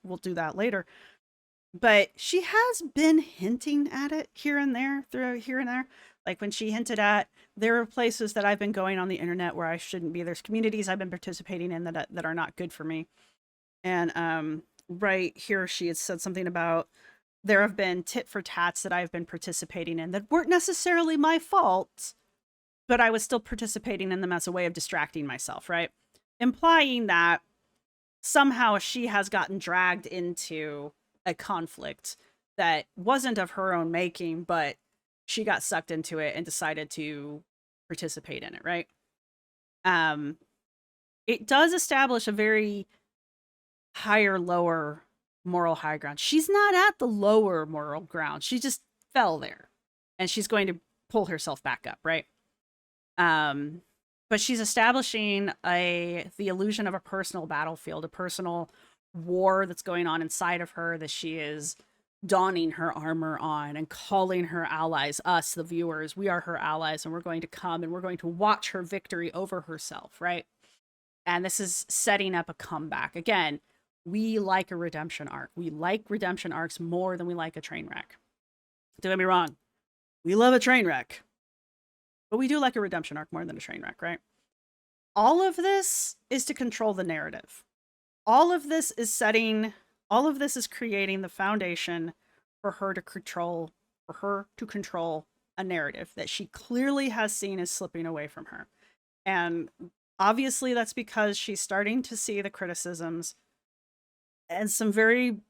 We'll do that later. But she has been hinting at it here and there. Like when she hinted at, there are places that I've been going on the internet where I shouldn't be. There's communities I've been participating in that are not good for me. And right here, she had said something about there have been tit for tats that I've been participating in that weren't necessarily my fault, but I was still participating in them as a way of distracting myself, right? Implying that somehow she has gotten dragged into a conflict that wasn't of her own making, but she got sucked into it and decided to participate in it, right? It does establish a very higher, lower moral high ground. She's not at the lower moral ground. She just fell there. And she's going to pull herself back up, right? But she's establishing the illusion of a personal battlefield, a personal war that's going on inside of her that she is donning her armor on and calling her allies, us, the viewers. We are her allies, and we're going to come and we're going to watch her victory over herself, right? And this is setting up a comeback. Again, we like a redemption arc. We like redemption arcs more than we like a train wreck. Don't get me wrong. We love a train wreck. But we do like a redemption arc more than a train wreck, right? All of this is to control the narrative. All of this is creating the foundation for her to control a narrative that she clearly has seen is slipping away from her. And obviously that's because she's starting to see the criticisms and some very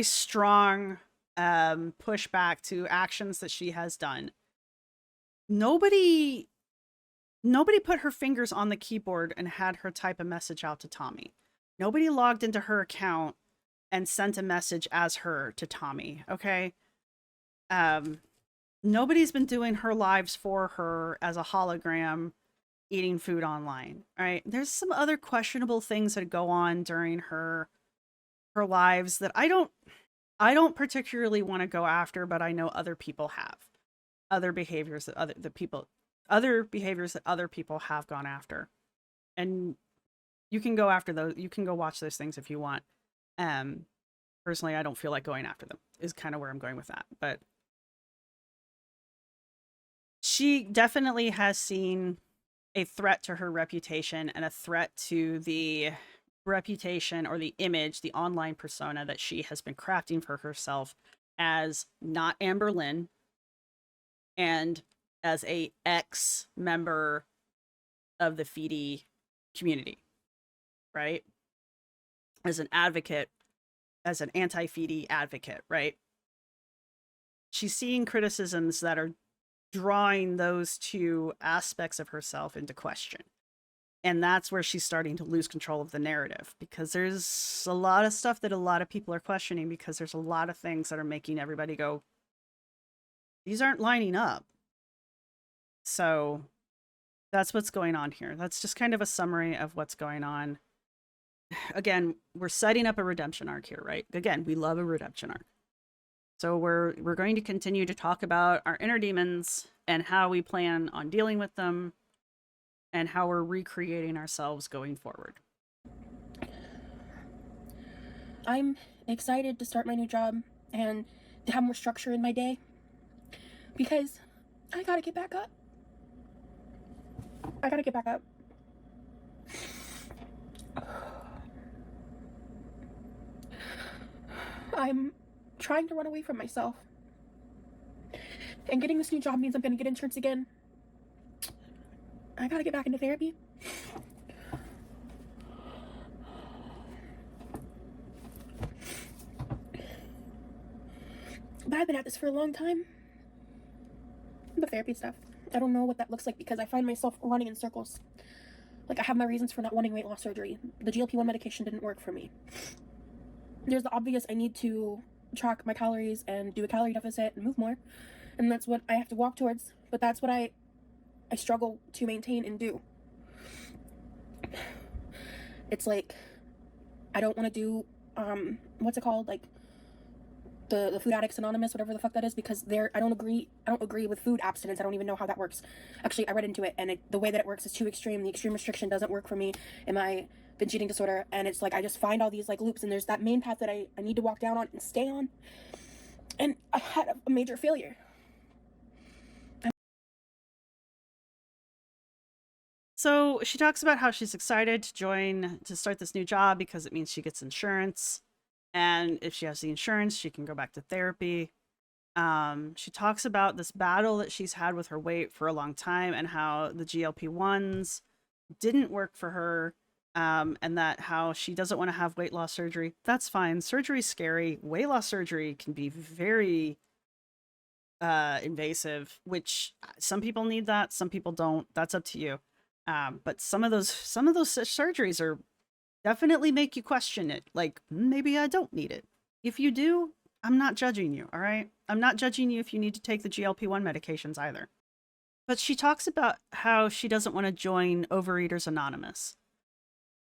strong pushback to actions that she has done. Nobody put her fingers on the keyboard and had her type a message out to Tommy. Nobody logged into her account and sent a message as her to Tommy, okay? Nobody's been doing her lives for her as a hologram eating food online, right? There's some other questionable things that go on during her lives that I don't particularly want to go after, but I know other people have. Other behaviors that other behaviors that other people have gone after. And you can go after those. You can go watch those things if you want. Personally, I don't feel like going after them is kind of where I'm going with that. But she definitely has seen a threat to her reputation and a threat to the reputation or the image, the online persona that she has been crafting for herself as not Amber Lynn and as a ex-member of the feedy community, right? As an advocate, as an anti-feedy advocate, right? she's seeing criticisms that are drawing those two aspects of herself into question. And that's where she's starting to lose control of the narrative, because there's a lot of stuff that a lot of people are questioning, because there's a lot of things that are making everybody go, these aren't lining up. So that's what's going on here. That's just kind of a summary of what's going on. Again, we're setting up a redemption arc here, right? Again, we love a redemption arc. So we're going to continue to talk about our inner demons and how we plan on dealing with them and how we're recreating ourselves going forward. I'm excited to start my new job and to have more structure in my day because I gotta get back up. I gotta get back up. I'm trying to run away from myself. And getting this new job means I'm gonna get insurance again. I gotta get back into therapy. But I've been at this for a long time. The therapy stuff. I don't know what that looks like because I find myself running in circles. Like, I have my reasons for not wanting weight loss surgery. The GLP-1 medication didn't work for me. There's the obvious, I need to track my calories and do a calorie deficit and move more. And that's what I have to walk towards. But that's what I struggle to maintain and do. It's like, I don't want to do, what's it called? Like, the Food Addicts Anonymous, whatever the fuck that is, because I don't agree with food abstinence. I don't even know how that works. Actually, I read into it, and the way that it works is too extreme. The extreme restriction doesn't work for me in my binge eating disorder, and it's like I just find all these like loops, and there's that main path that I need to walk down on and stay on, and I had a major failure. So she talks about how she's excited to start this new job because it means she gets insurance. And if she has the insurance, she can go back to therapy. She talks about this battle that she's had with her weight for a long time and how the GLP-1s didn't work for her, and that how she doesn't want to have weight loss surgery. That's fine. Surgery's scary. Weight loss surgery can be very invasive, which some people need that, some people don't. That's up to you. But some of those surgeries are definitely make you question it. Like, maybe I don't need it. If you do, I'm not judging you, all right? I'm not judging you if you need to take the GLP-1 medications either. But she talks about how she doesn't want to join Overeaters Anonymous.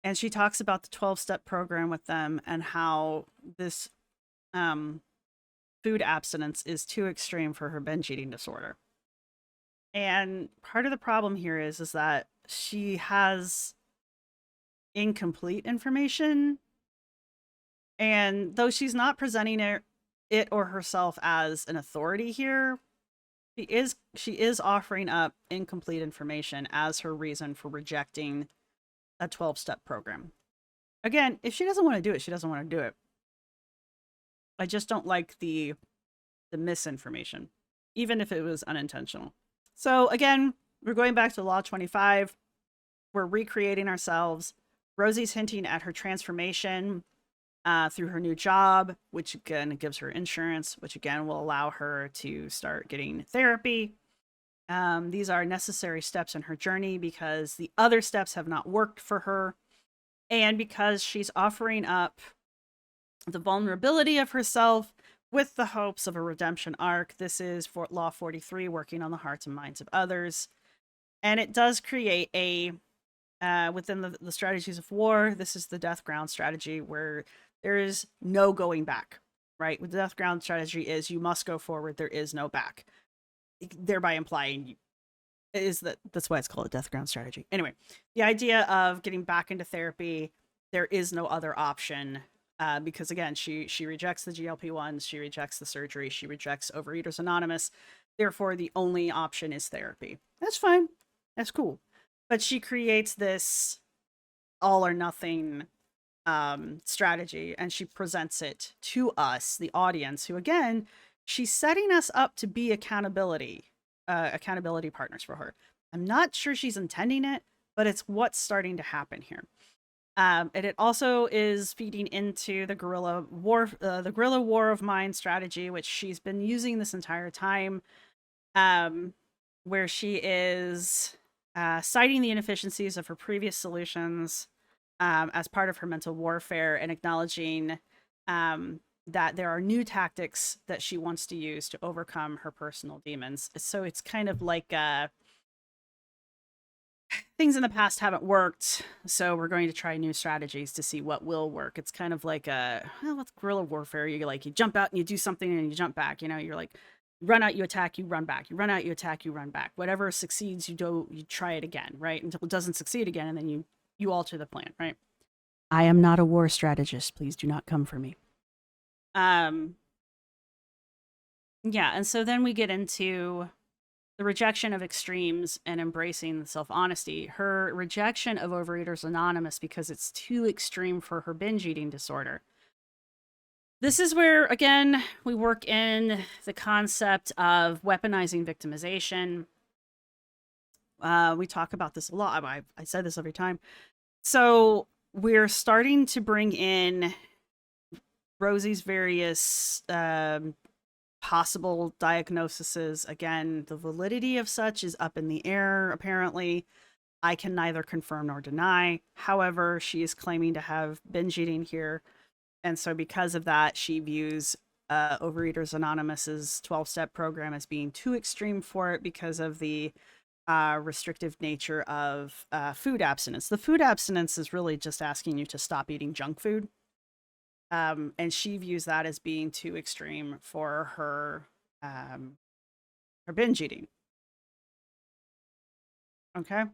And she talks about the 12-step program with them and how this food abstinence is too extreme for her binge eating disorder. And part of the problem here is that she has incomplete information, and though she's not presenting it or herself as an authority here, she is offering up incomplete information as her reason for rejecting a 12-step program. Again, if she doesn't want to do it, she doesn't want to do it. I just don't like the misinformation, even if it was unintentional. So again, we're going back to Law 25. We're recreating ourselves. Rosie's hinting at her transformation through her new job, which again gives her insurance, which again will allow her to start getting therapy. These are necessary steps in her journey because the other steps have not worked for her. And because she's offering up the vulnerability of herself with the hopes of a redemption arc. This is for Law 43, working on the hearts and minds of others. And it does create a within the strategies of war, this is the death ground strategy where there is no going back, right? With the death ground strategy is you must go forward. There is no back, thereby implying that's why it's called a death ground strategy. Anyway, the idea of getting back into therapy, there is no other option because again, she rejects the GLP-1s, she rejects the surgery, she rejects Overeaters Anonymous. Therefore, the only option is therapy. That's fine. That's cool. But she creates this all or nothing strategy, and she presents it to us, the audience, who again, she's setting us up to be accountability partners for her. I'm not sure she's intending it, but it's what's starting to happen here. And it also is feeding into the guerrilla war of mind strategy, which she's been using this entire time, where she is citing the inefficiencies of her previous solutions as part of her mental warfare and acknowledging that there are new tactics that she wants to use to overcome her personal demons. So it's kind of like things in the past haven't worked, so we're going to try new strategies to see what will work. It's kind of like what's guerrilla warfare? You jump out and you do something and you jump back. You know, you're like, run out, you attack, you run back. You run out, you attack, you run back. Whatever succeeds, you try it again, right? Until it doesn't succeed again, and then you alter the plan, right? I am not a war strategist. Please do not come for me. Yeah, and so then we get into the rejection of extremes and embracing self-honesty. Her rejection of Overeaters Anonymous because it's too extreme for her binge eating disorder. This is where, again, we work in the concept of weaponizing victimization. We talk about this a lot. I said this every time. So we're starting to bring in Rosie's various possible diagnoses. Again, the validity of such is up in the air, apparently. I can neither confirm nor deny. However, she is claiming to have binge eating here. And so because of that, she views Overeaters Anonymous's 12-step program as being too extreme for it because of the restrictive nature of food abstinence. The food abstinence is really just asking you to stop eating junk food. And she views that as being too extreme for her binge eating. Okay.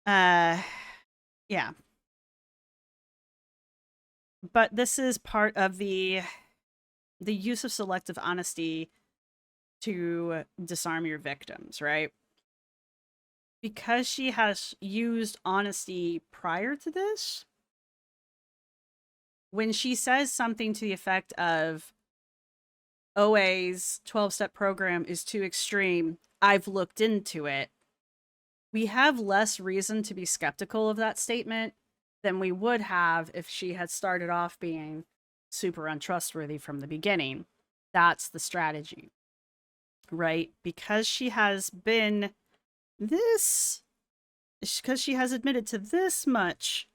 Yeah. But this is part of the use of selective honesty to disarm your victims, right? Because she has used honesty prior to this, when she says something to the effect of OA's 12-step program is too extreme, I've looked into it, we have less reason to be skeptical of that statement than we would have if she had started off being super untrustworthy from the beginning. That's the strategy, right? Because she has been because she has admitted to this much,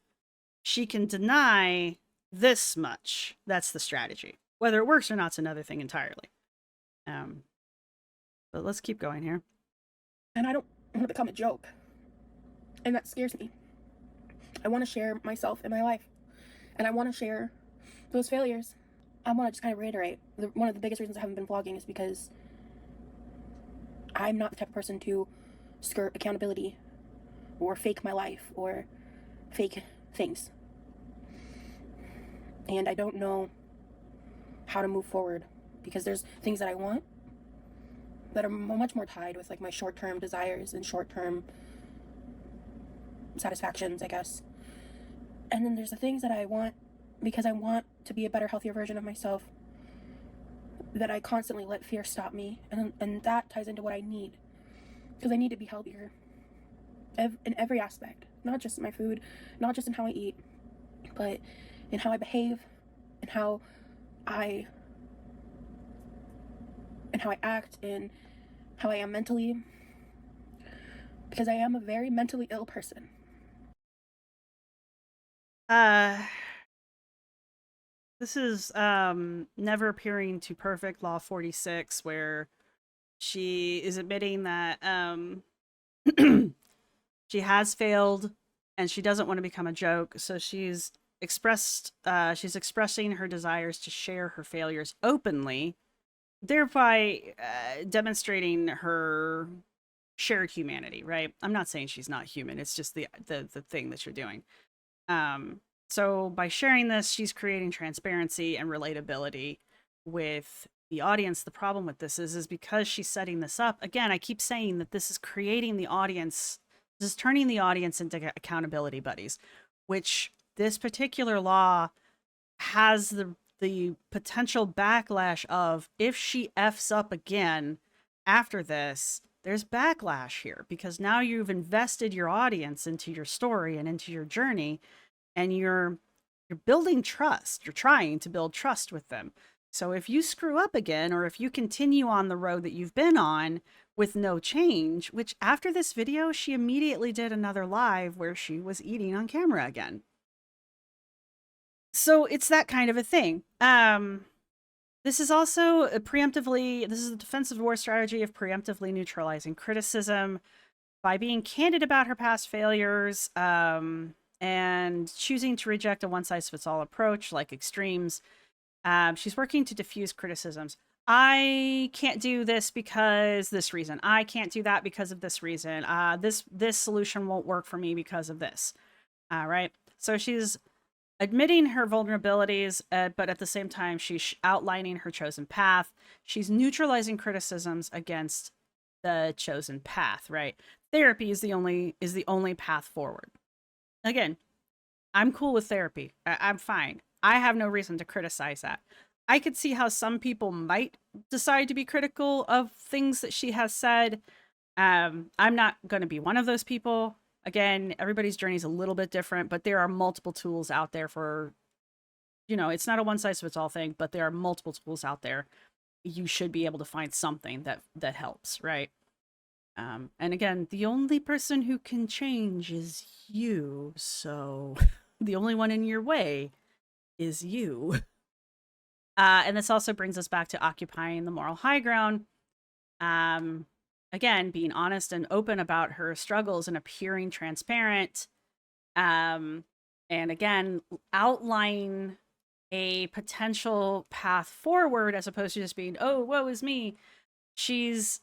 she can deny this much. That's the strategy. Whether it works or not is another thing entirely. But let's keep going here. And I don't want to become a joke. And that scares me. I want to share myself and my life. And I want to share those failures. I want to just kind of reiterate, one of the biggest reasons I haven't been vlogging is because I'm not the type of person to skirt accountability or fake my life or fake things. And I don't know how to move forward because there's things that I want that are much more tied with like my short-term desires and short-term satisfactions, I guess. And then there's the things that I want because I want to be a better, healthier version of myself, that I constantly let fear stop me. And that ties into what I need, because I need to be healthier in every aspect, not just in my food, not just in how I eat, but in how I behave, and how I act, and how I am mentally, because I am a very mentally ill person. This is Never Appearing Too Perfect, Law 46, where she is admitting that she has failed and she doesn't want to become a joke. So she's expressing her desires to share her failures openly, thereby demonstrating her shared humanity, right? I'm not saying she's not human. It's just the thing that you're doing. So by sharing this, she's creating transparency and relatability with the audience. The problem with this is because she's setting this up, again, I keep saying that this is creating the audience, this is turning the audience into accountability buddies, which this particular law has the potential backlash of, if she F's up again after this, there's backlash here because now you've invested your audience into your story and into your journey, and you're building trust. You're trying to build trust with them. So if you screw up again, or if you continue on the road that you've been on with no change, which after this video, she immediately did another live where she was eating on camera again. So it's that kind of a thing. This is also this is a defensive war strategy of preemptively neutralizing criticism by being candid about her past failures, and choosing to reject a one-size-fits-all approach like extremes. She's working to diffuse criticisms. I can't do this because this reason. I can't do that because of this reason. This solution won't work for me because of this. Right? So she's admitting her vulnerabilities, but at the same time, she's outlining her chosen path. She's neutralizing criticisms against the chosen path, right? Therapy is the only path forward. Again, I'm cool with therapy. I'm fine. I have no reason to criticize that. I could see how some people might decide to be critical of things that she has said. I'm not going to be one of those people. Again, everybody's journey is a little bit different, but there are multiple tools out there for, it's not a one-size-fits-all thing, but there are multiple tools out there. You should be able to find something that helps, right? And again, the only person who can change is you, so the only one in your way is you. And this also brings us back to occupying the moral high ground. Again, being honest and open about her struggles and appearing transparent. And again, outline a potential path forward as opposed to just being, oh, woe is me. She's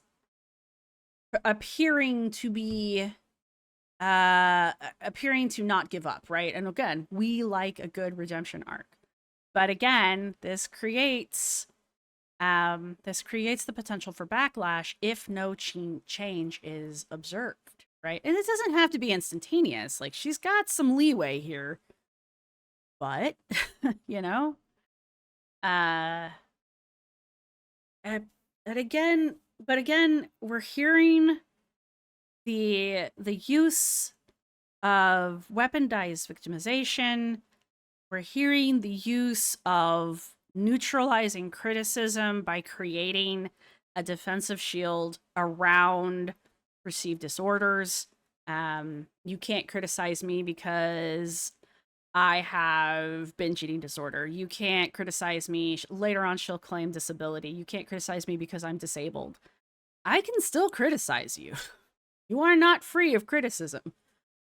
appearing to be, appearing to not give up, right? And again, we like a good redemption arc. But again, this creates the potential for backlash if no change is observed, right? And it doesn't have to be instantaneous. Like, she's got some leeway here, but but again, we're hearing the use of weaponized victimization. We're hearing the use of neutralizing criticism by creating a defensive shield around perceived disorders. You can't criticize me because I have binge eating disorder. You can't criticize me. Later on, she'll claim disability. You can't criticize me because I'm disabled. I can still criticize you. You are not free of criticism.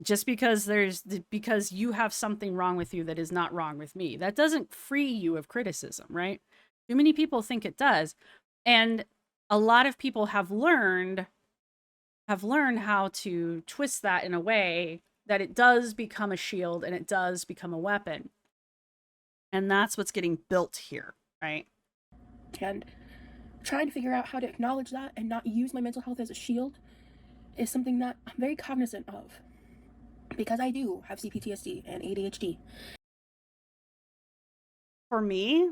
Just because because you have something wrong with you that is not wrong with me. That doesn't free you of criticism, right? Too many people think it does. And a lot of people have learned how to twist that in a way that it does become a shield and it does become a weapon. And that's what's getting built here, right? And trying to figure out how to acknowledge that and not use my mental health as a shield is something that I'm very cognizant of. Because I do have CPTSD and ADHD. For me,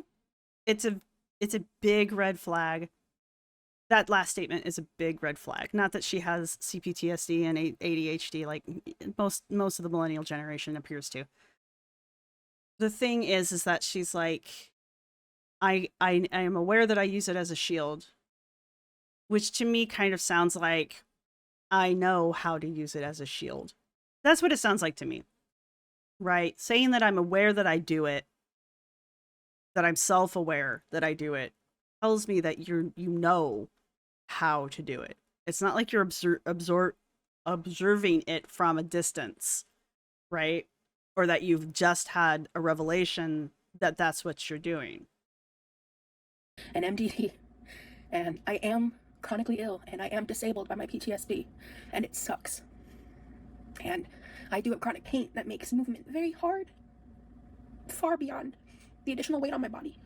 it's a big red flag. That last statement is a big red flag. Not that she has CPTSD and ADHD like most of the millennial generation appears to. The thing is that she's like, I am aware that I use it as a shield, which to me kind of sounds like I know how to use it as a shield. That's what it sounds like to me, right? Saying that I'm aware that I do it, that I'm self-aware that I do it, tells me that you know how to do it. It's not like you're observing it from a distance, right? Or that you've just had a revelation that that's what you're doing. An MDD, and I am chronically ill, and I am disabled by my PTSD, and it sucks. And I do have chronic pain that makes movement very hard, far beyond the additional weight on my body.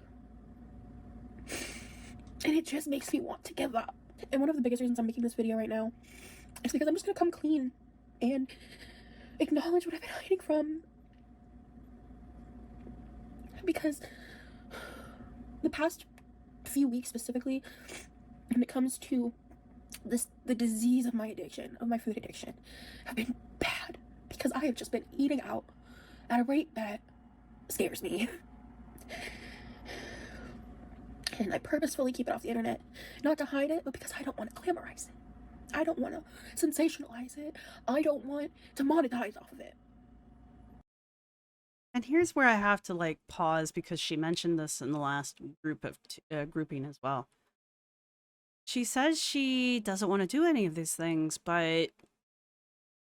And it just makes me want to give up. And one of the biggest reasons I'm making this video right now is because I'm just gonna come clean and acknowledge what I've been hiding from. Because the past few weeks specifically, when it comes to the disease of my addiction, of my food addiction, have been bad because I have just been eating out at a rate that scares me. And I purposefully keep it off the internet, not to hide it, but because I don't want to glamorize it. I don't want to sensationalize it. I don't want to monetize off of it. And here's where I have to like pause because she mentioned this in the last grouping as well. She says she doesn't want to do any of these things, but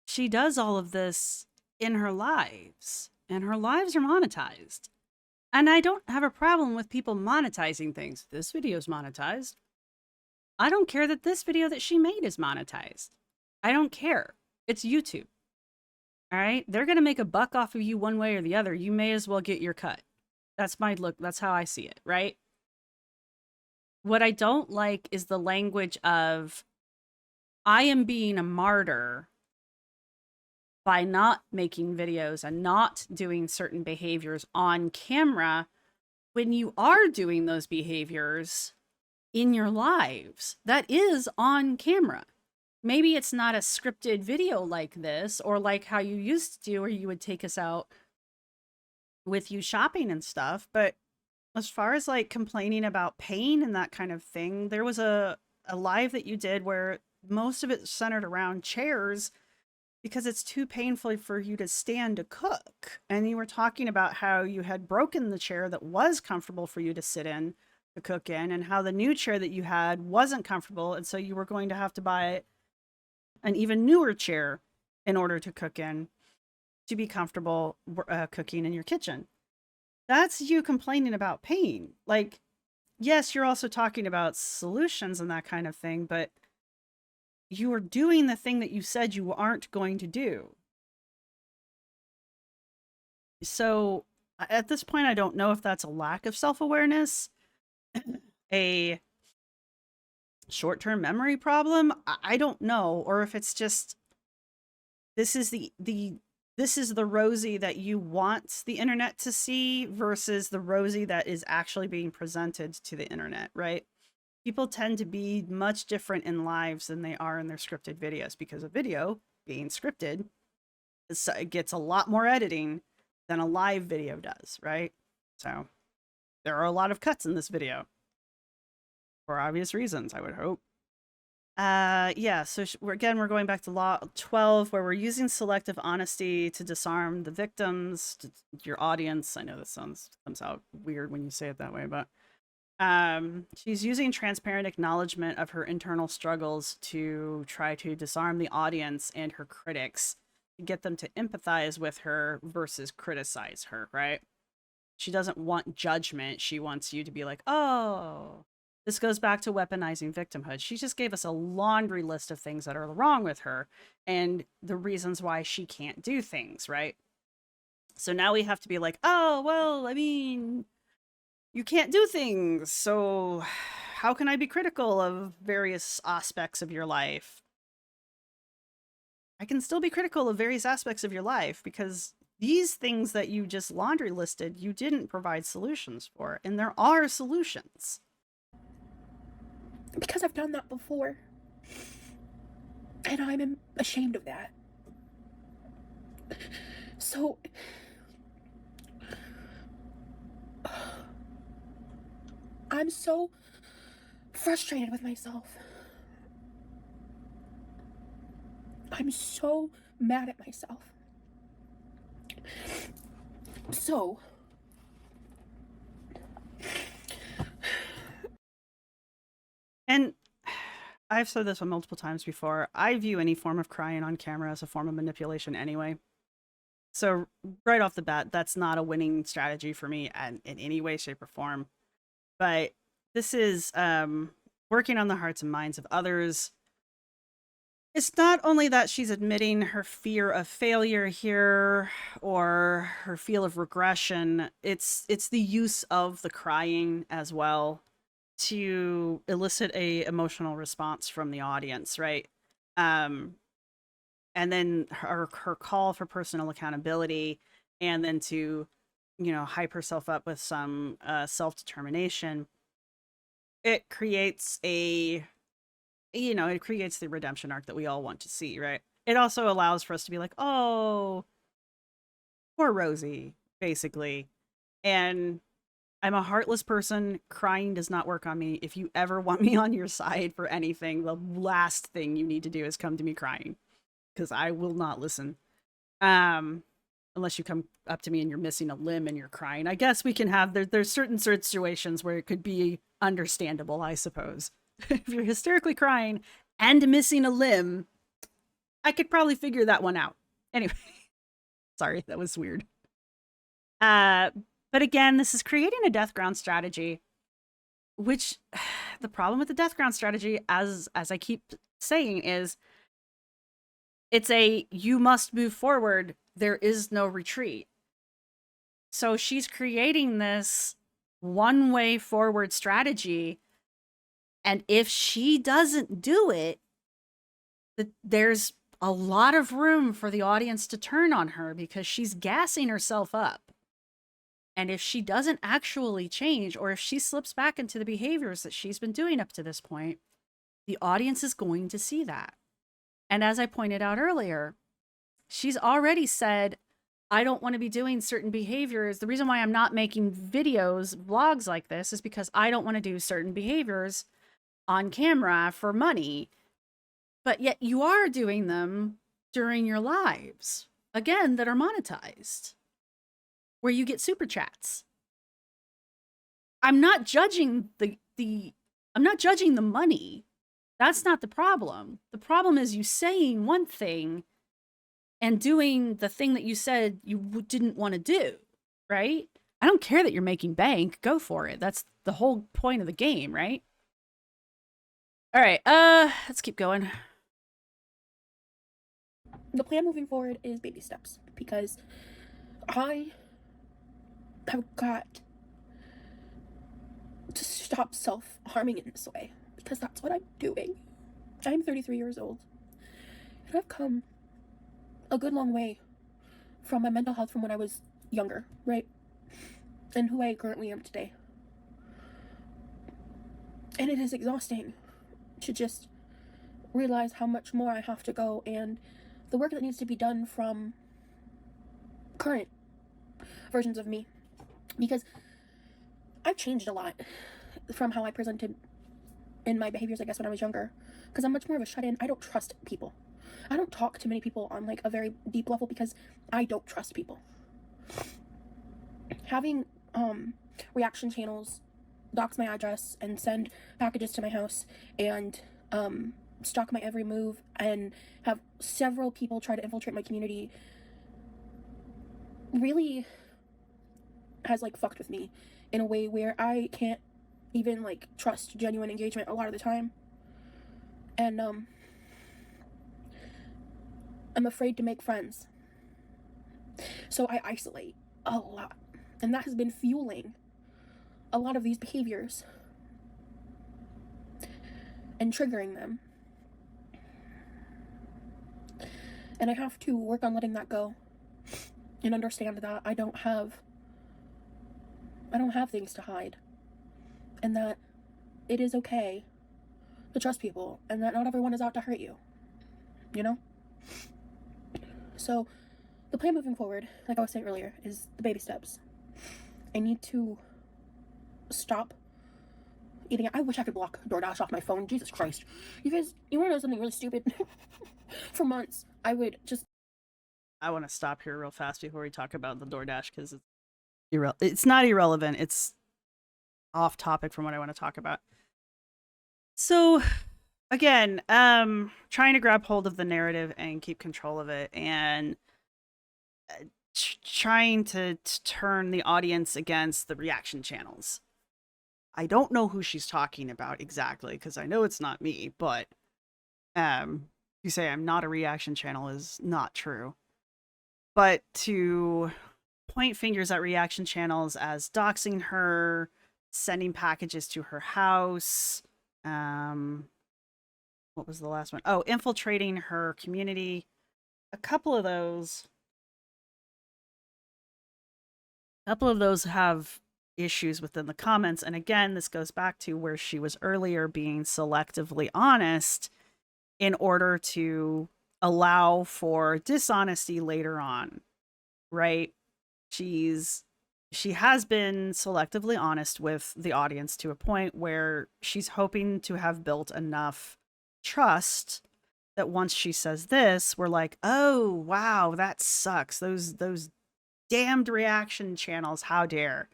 she does all of this in her lives, and her lives are monetized. And I don't have a problem with people monetizing things. This video's monetized. I don't care that this video that she made is monetized. I don't care. It's YouTube. All right? They're going to make a buck off of you one way or the other. You may as well get your cut. That's my look. That's how I see it, right? What I don't like is the language of, I am being a martyr by not making videos and not doing certain behaviors on camera when you are doing those behaviors in your lives. That is on camera. Maybe it's not a scripted video like this, or like how you used to do, where you would take us out with you shopping and stuff. But as far as like complaining about pain and that kind of thing, there was a live that you did where most of it centered around chairs because it's too painful for you to stand to cook. And you were talking about how you had broken the chair that was comfortable for you to sit in to cook in, and how the new chair that you had wasn't comfortable. And so you were going to have to buy an even newer chair in order to cook in, to be comfortable cooking in your kitchen. That's you complaining about pain. Like, yes, you're also talking about solutions and that kind of thing, but you are doing the thing that you said you aren't going to do. So at this point, I don't know if that's a lack of self-awareness, a short-term memory problem. I don't know, or if it's just, this is this is the Rosie that you want the internet to see versus the Rosie that is actually being presented to the internet, right? People tend to be much different in lives than they are in their scripted videos, because a video being scripted, it gets a lot more editing than a live video does, right? So there are a lot of cuts in this video for obvious reasons, I would hope. Yeah, so we're going back to Law 12, where we're using selective honesty to disarm the victims, your audience. I know this comes out weird when you say it that way, but she's using transparent acknowledgement of her internal struggles to try to disarm the audience and her critics, to get them to empathize with her versus criticize her, right? She doesn't want judgment. She wants you to be like, oh, this goes back to weaponizing victimhood. She just gave us a laundry list of things that are wrong with her and the reasons why she can't do things, right? So now we have to be like, oh, well, I mean, you can't do things, so how can I be critical of various aspects of your life? I can still be critical of various aspects of your life because these things that you just laundry listed, you didn't provide solutions for, and there are solutions. Because I've done that before. And I'm ashamed of that. So I'm so frustrated with myself. I'm so mad at myself. So and I've said this multiple times before, I view any form of crying on camera as a form of manipulation anyway. So right off the bat, that's not a winning strategy for me in any way, shape, or form. But this is working on the hearts and minds of others. It's not only that she's admitting her fear of failure here or her feel of regression, it's the use of the crying as well to elicit a emotional response from the audience, right? And then her call for personal accountability, and then to, hype herself up with some self-determination. It creates a you know, it creates the redemption arc that we all want to see, right? It also allows for us to be like, oh, poor Rosie, basically. And I'm a heartless person. Crying does not work on me. If you ever want me on your side for anything, the last thing you need to do is come to me crying, because I will not listen. Unless you come up to me and you're missing a limb and you're crying. I guess we can have, there's certain situations where it could be understandable, I suppose. If you're hysterically crying and missing a limb, I could probably figure that one out. Anyway, sorry, that was weird. But again, this is creating a death ground strategy, which the problem with the death ground strategy, as I keep saying, is it's a you must move forward. There is no retreat. So she's creating this one-way forward strategy. And if she doesn't do it, there's a lot of room for the audience to turn on her because she's gassing herself up. And if she doesn't actually change, or if she slips back into the behaviors that she's been doing up to this point, the audience is going to see that. And as I pointed out earlier, she's already said, I don't want to be doing certain behaviors. The reason why I'm not making videos, vlogs like this is because I don't want to do certain behaviors on camera for money. But yet you are doing them during your lives, again, that are monetized, where you get super chats. I'm not judging I'm not judging the money. That's not the problem. The problem is you saying one thing and doing the thing that you said you didn't want to do, right? I don't care that you're making bank. Go for it. That's the whole point of the game, right? All right, let's keep going. The plan moving forward is baby steps, because I have got to stop self-harming in this way, because that's what I'm doing. I'm 33 years old, and I've come a good long way from my mental health from when I was younger, right? And who I currently am today. And it is exhausting to just realize how much more I have to go, and the work that needs to be done from current versions of me, because I've changed a lot from how I presented in my behaviors, I guess, when I was younger, because I'm much more of a shut-in. I don't trust people. I don't talk to many people on like a very deep level because I don't trust people. Having reaction channels dox my address and send packages to my house and stalk my every move and have several people try to infiltrate my community really has like fucked with me in a way where I can't even like trust genuine engagement a lot of the time. And I'm afraid to make friends, so I isolate a lot, and that has been fueling a lot of these behaviors and triggering them. And I have to work on letting that go and understand that I don't have things to hide, and that it is okay to trust people, and that not everyone is out to hurt you, you know? So the plan moving forward, like I was saying earlier, is the baby steps. I need to stop eating. I wish I could block DoorDash off my phone. Jesus Christ. You guys, you want to know something really stupid? For months, I would just... I want to stop here real fast before we talk about the DoorDash, because it's not irrelevant. It's off topic from what I want to talk about. So, again, trying to grab hold of the narrative and keep control of it, and trying to turn the audience against the reaction channels. I don't know who she's talking about exactly, because I know it's not me, but you say I'm not a reaction channel is not true. But to point fingers at reaction channels as doxing her, sending packages to her house, what was the last one? Oh, infiltrating her community. A couple of those have issues within the comments. And again, this goes back to where she was earlier being selectively honest in order to allow for dishonesty later on, right? She has been selectively honest with the audience to a point where she's hoping to have built enough trust that once she says this, we're like, oh wow, that sucks. Those damned reaction channels, how dare.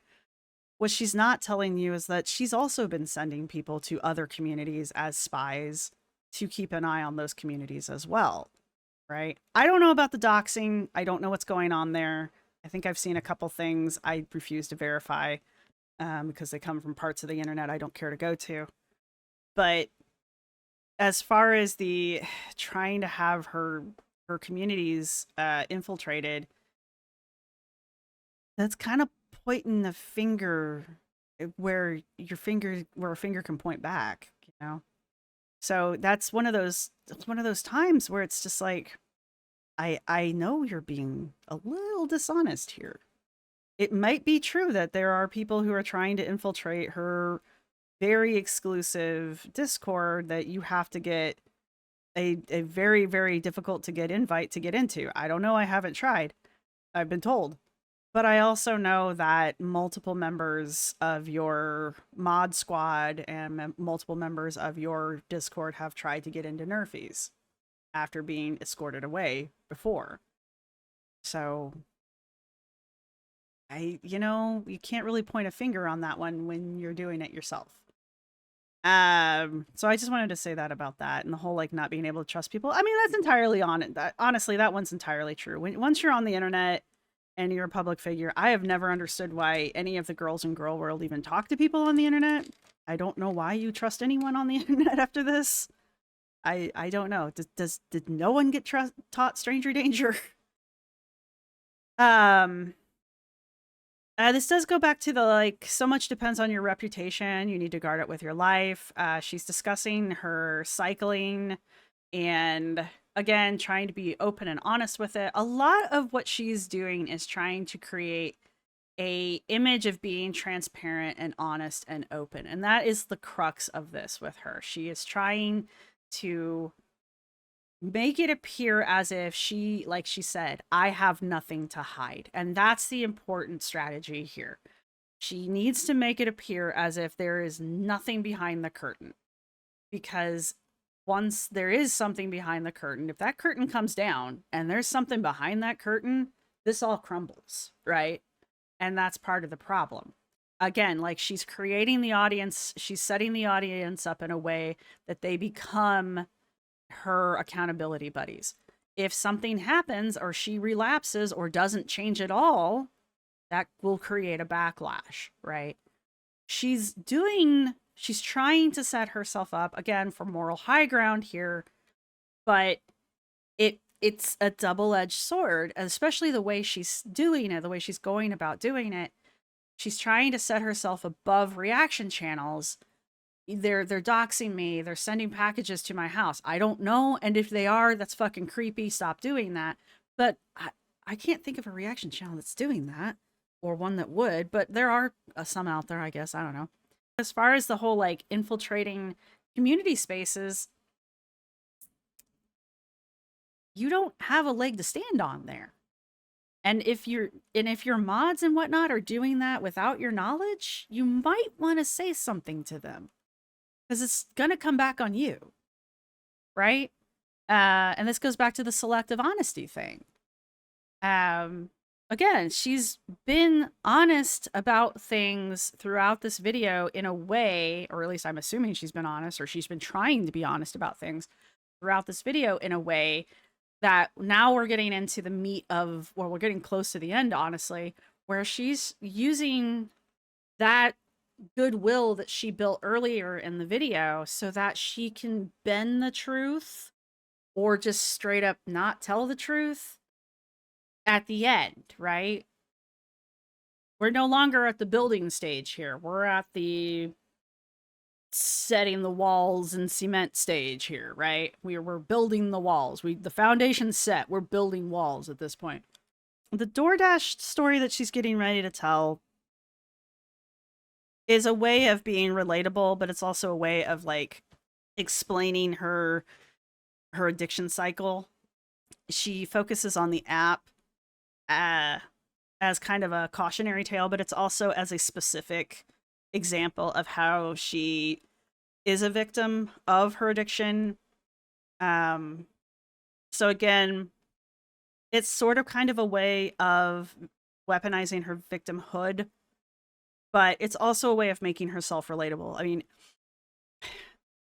What she's not telling you is that she's also been sending people to other communities as spies to keep an eye on those communities as well, right? I don't know about the doxing. I don't know what's going on there. I think I've seen a couple things I refuse to verify because they come from parts of the internet I don't care to go to. But as far as the trying to have her communities infiltrated, that's kind of pointing the finger where a finger can point back, you know? So that's one of those times where it's just like, I know you're being a little dishonest here. It might be true that there are people who are trying to infiltrate her very exclusive Discord that you have to get a very, very difficult to get invite to get into. I don't know. I haven't tried. I've been told. But I also know that multiple members of your mod squad and multiple members of your Discord have tried to get into Nerfies after being escorted away before. So you can't really point a finger on that one when you're doing it yourself. So I just wanted to say that about that, and the whole like not being able to trust people. I mean, that's entirely on it. Honestly, that one's entirely true. Once you're on the internet and you're a public figure, I have never understood why any of the girls in Girl World even talk to people on the internet. I don't know why you trust anyone on the internet after this. I don't know. Did no one get taught stranger danger? This does go back to the like, so much depends on your reputation. You need to guard it with your life. She's discussing her cycling and again, trying to be open and honest with it. A lot of what she's doing is trying to create a image of being transparent and honest and open. And that is the crux of this with her. She is trying to make it appear as if she, like she said, I have nothing to hide. And that's the important strategy here. She needs to make it appear as if there is nothing behind the curtain. Because once there is something behind the curtain, if that curtain comes down and there's something behind that curtain, this all crumbles, right? And that's part of the problem. Again, like she's creating the audience, she's setting the audience up in a way that they become her accountability buddies. If something happens or she relapses or doesn't change at all, that will create a backlash, right? She's trying to set herself up again for moral high ground here, but it's a double-edged sword, especially the way she's doing it, the way she's going about doing it. She's trying to set herself above reaction channels. They're doxing me. They're sending packages to my house. I don't know. And if they are, that's fucking creepy. Stop doing that. But I can't think of a reaction channel that's doing that or one that would, but there are some out there, I guess. I don't know. As far as the whole like infiltrating community spaces, you don't have a leg to stand on there. And if your mods and whatnot are doing that without your knowledge, you might want to say something to them. Because it's going to come back on you, right? And this goes back to the selective honesty thing. Again, she's been honest about things throughout this video in a way, or at least I'm assuming she's been honest, or she's been trying to be honest about things throughout this video in a way that now we're getting into the meat of, well, we're getting close to the end, honestly, where she's using that goodwill that she built earlier in the video so that she can bend the truth or just straight up not tell the truth at the end, right? We're no longer at the building stage here. We're at the setting the walls and cement stage here, right? We're building the walls. The foundation's set. We're building walls at this point. The DoorDash story that she's getting ready to tell, is a way of being relatable, but it's also a way of like explaining her addiction cycle. She focuses on the app as kind of a cautionary tale, but it's also as a specific example of how she is a victim of her addiction. So again, it's sort of kind of a way of weaponizing her victimhood, but it's also a way of making herself relatable. I mean,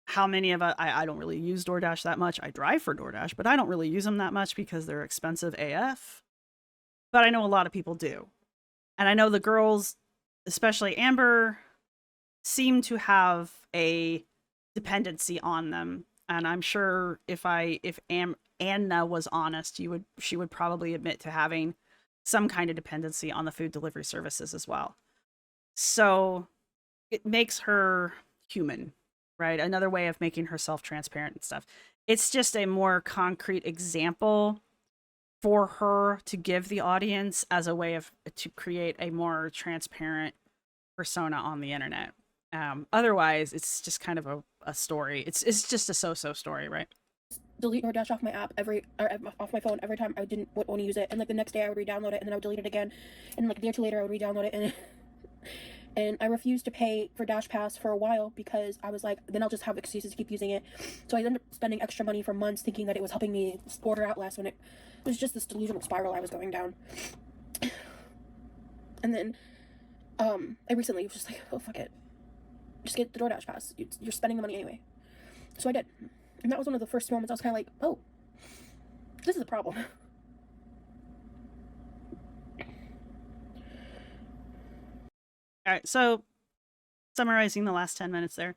how many of us, I don't really use DoorDash that much. I drive for DoorDash, but I don't really use them that much because they're expensive AF. But I know a lot of people do. And I know the girls, especially Amber, seem to have a dependency on them. And I'm sure if Anna was honest, she would probably admit to having some kind of dependency on the food delivery services as well. So it makes her human, right? Another way of making herself transparent and stuff. It's just a more concrete example for her to give the audience as a way of to create a more transparent persona on the internet. Otherwise, it's just kind of a story. It's just a so-so story, right? Delete DoorDash off my app off my phone every time I didn't want to use it, and like the next day I would re-download it, and then I would delete it again, and like a day or two later I would re-download it, and I refused to pay for Dash Pass for a while because I was like, then I'll just have excuses to keep using it. So I ended up spending extra money for months thinking that it was helping me order out less when it was just this delusional spiral I was going down. And then I recently was just like, oh fuck it, just get the DoorDash Pass. You're spending the money anyway. So I did. And that was one of the first moments I was kind of like, oh, this is a problem. All right, so summarizing the last 10 minutes there.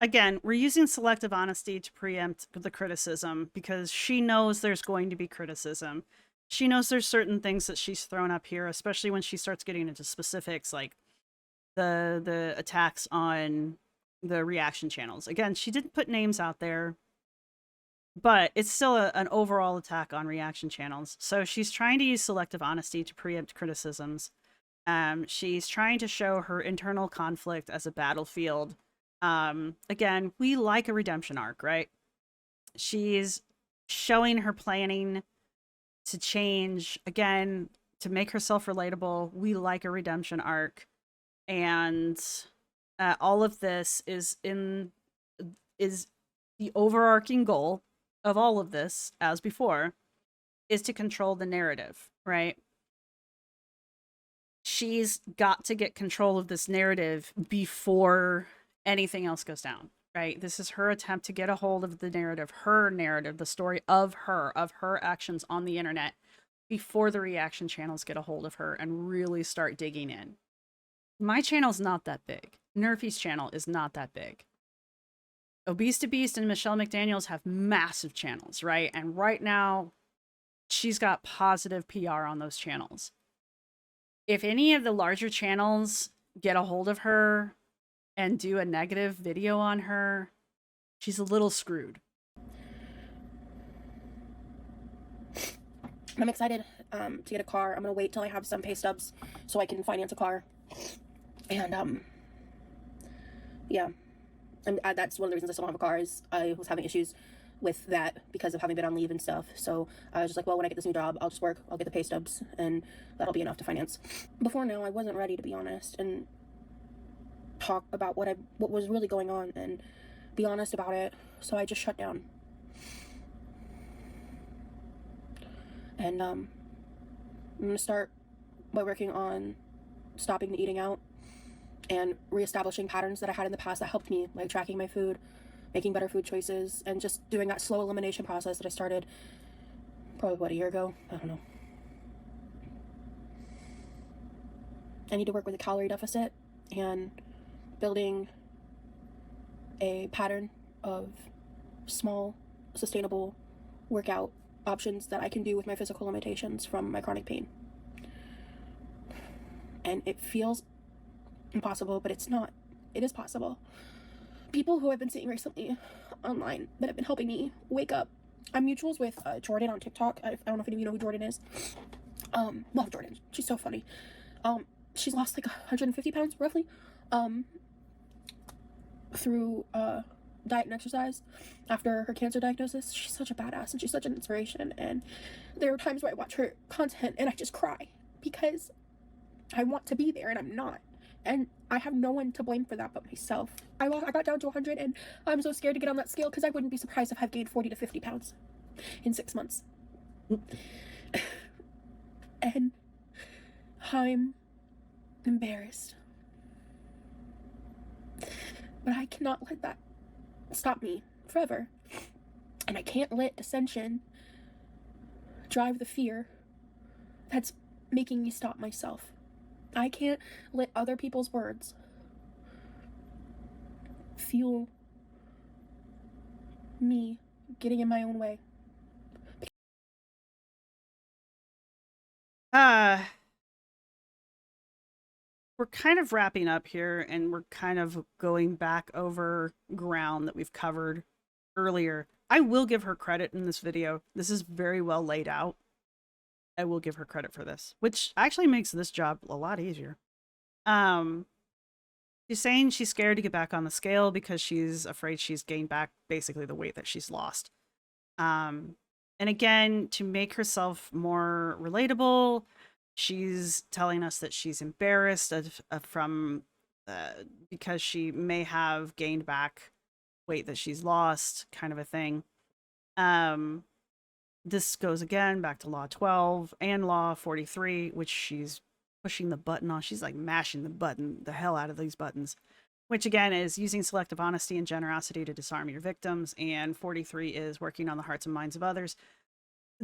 Again, we're using selective honesty to preempt the criticism because she knows there's going to be criticism. She knows there's certain things that she's thrown up here, especially when she starts getting into specifics like the attacks on the reaction channels. Again, she didn't put names out there, but it's still an overall attack on reaction channels. So she's trying to use selective honesty to preempt criticisms. She's trying to show her internal conflict as a battlefield. Again, we like a redemption arc, right? She's showing her planning to change, again, to make herself relatable. We like a redemption arc. And all of this is the overarching goal of all of this, as before, is to control the narrative, right? She's got to get control of this narrative before anything else goes down, right? This is her attempt to get a hold of the narrative, the story of her actions on the internet before the reaction channels get a hold of her and really start digging in. My channel's not that big. Nerfy's channel is not that big. Obese to Beast and Michelle McDaniels have massive channels, right? And right now, she's got positive PR on those channels. If any of the larger channels get a hold of her and do a negative video on her, she's a little screwed. I'm excited to get a car. I'm gonna wait till I have some pay stubs so I can finance a car. And yeah, and that's one of the reasons I still don't have a car, is I was having issues with that because of having been on leave and stuff. So I was just like, well, when I get this new job, I'll just work, I'll get the pay stubs, and that'll be enough to finance. Before now, I wasn't ready to be honest and talk about what was really going on and be honest about it. So I just shut down. And I'm gonna start by working on stopping the eating out and reestablishing patterns that I had in the past that helped me, like tracking my food, making better food choices, and just doing that slow elimination process that I started probably, a year ago? I don't know. I need to work with a calorie deficit and building a pattern of small, sustainable workout options that I can do with my physical limitations from my chronic pain. And it feels impossible, but it's not. It is possible. People who I've been seeing recently online that have been helping me wake up. I'm mutuals with Jordan on TikTok. I don't know if any of you know who Jordan is. Love Jordan. She's so funny. she's lost like 150 pounds roughly, through diet and exercise after her cancer diagnosis. She's such a badass and she's such an inspiration. And there are times where I watch her content and I just cry because I want to be there and I'm not. And I have no one to blame for that but myself. I got down to 100 and I'm so scared to get on that scale because I wouldn't be surprised if I've gained 40 to 50 pounds in 6 months. And I'm embarrassed. But I cannot let that stop me forever. And I can't let dissension drive the fear that's making me stop myself. I can't let other people's words fuel me getting in my own way. We're kind of wrapping up here and we're kind of going back over ground that we've covered earlier. I will give her credit in this video. This is very well laid out. I will give her credit for this, which actually makes this job a lot easier. She's saying she's scared to get back on the scale because she's afraid she's gained back basically the weight that she's lost. And again, to make herself more relatable, she's telling us that she's embarrassed because she may have gained back weight that she's lost, kind of a thing. This goes again back to Law 12 and Law 43, which she's pushing the button on. She's like mashing the hell out of these buttons, which again is using selective honesty and generosity to disarm your victims. And 43 is working on the hearts and minds of others.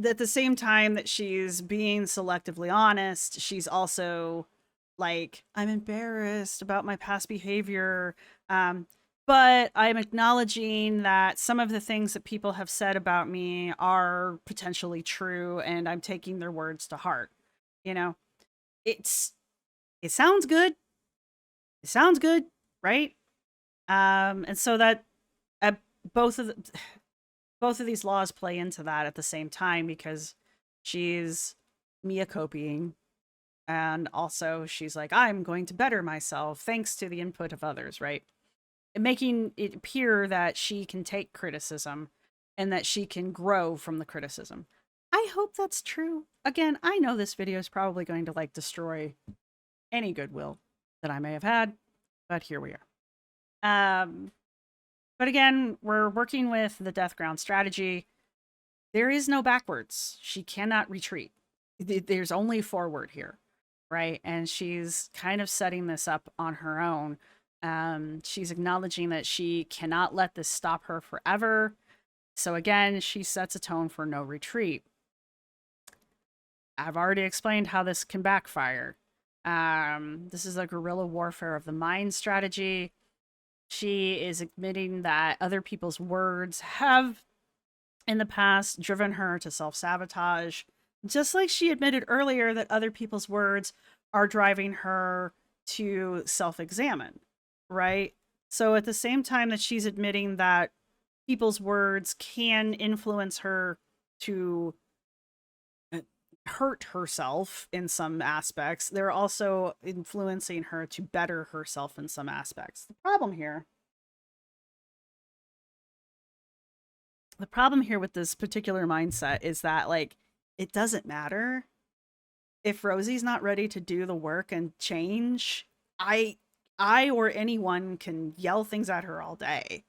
At the same time that she's being selectively honest, she's also like, I'm embarrassed about my past behavior. But I'm acknowledging that some of the things that people have said about me are potentially true and I'm taking their words to heart. You know, it sounds good. It sounds good, right? And so that both of these laws play into that at the same time because she's Mia copying and also she's like, I'm going to better myself thanks to the input of others, right? And making it appear that she can take criticism and that she can grow from the criticism. I hope that's true. Again, I know this video is probably going to like destroy any goodwill that I may have had, but here we are. But again, we're working with the death ground strategy. There is no backwards. She cannot retreat. There's only forward here, right? And she's kind of setting this up on her own. She's acknowledging that she cannot let this stop her forever. So again, she sets a tone for no retreat. I've already explained how this can backfire. This is a guerrilla warfare of the mind strategy. She is admitting that other people's words have, in the past, driven her to self-sabotage. Just like she admitted earlier that other people's words are driving her to self-examine, right? So at the same time that she's admitting that people's words can influence her to hurt herself in some aspects, they're also influencing her to better herself in some aspects. The problem here with this particular mindset is that, like, it doesn't matter if Rosie's not ready to do the work and change. I or anyone can yell things at her all day.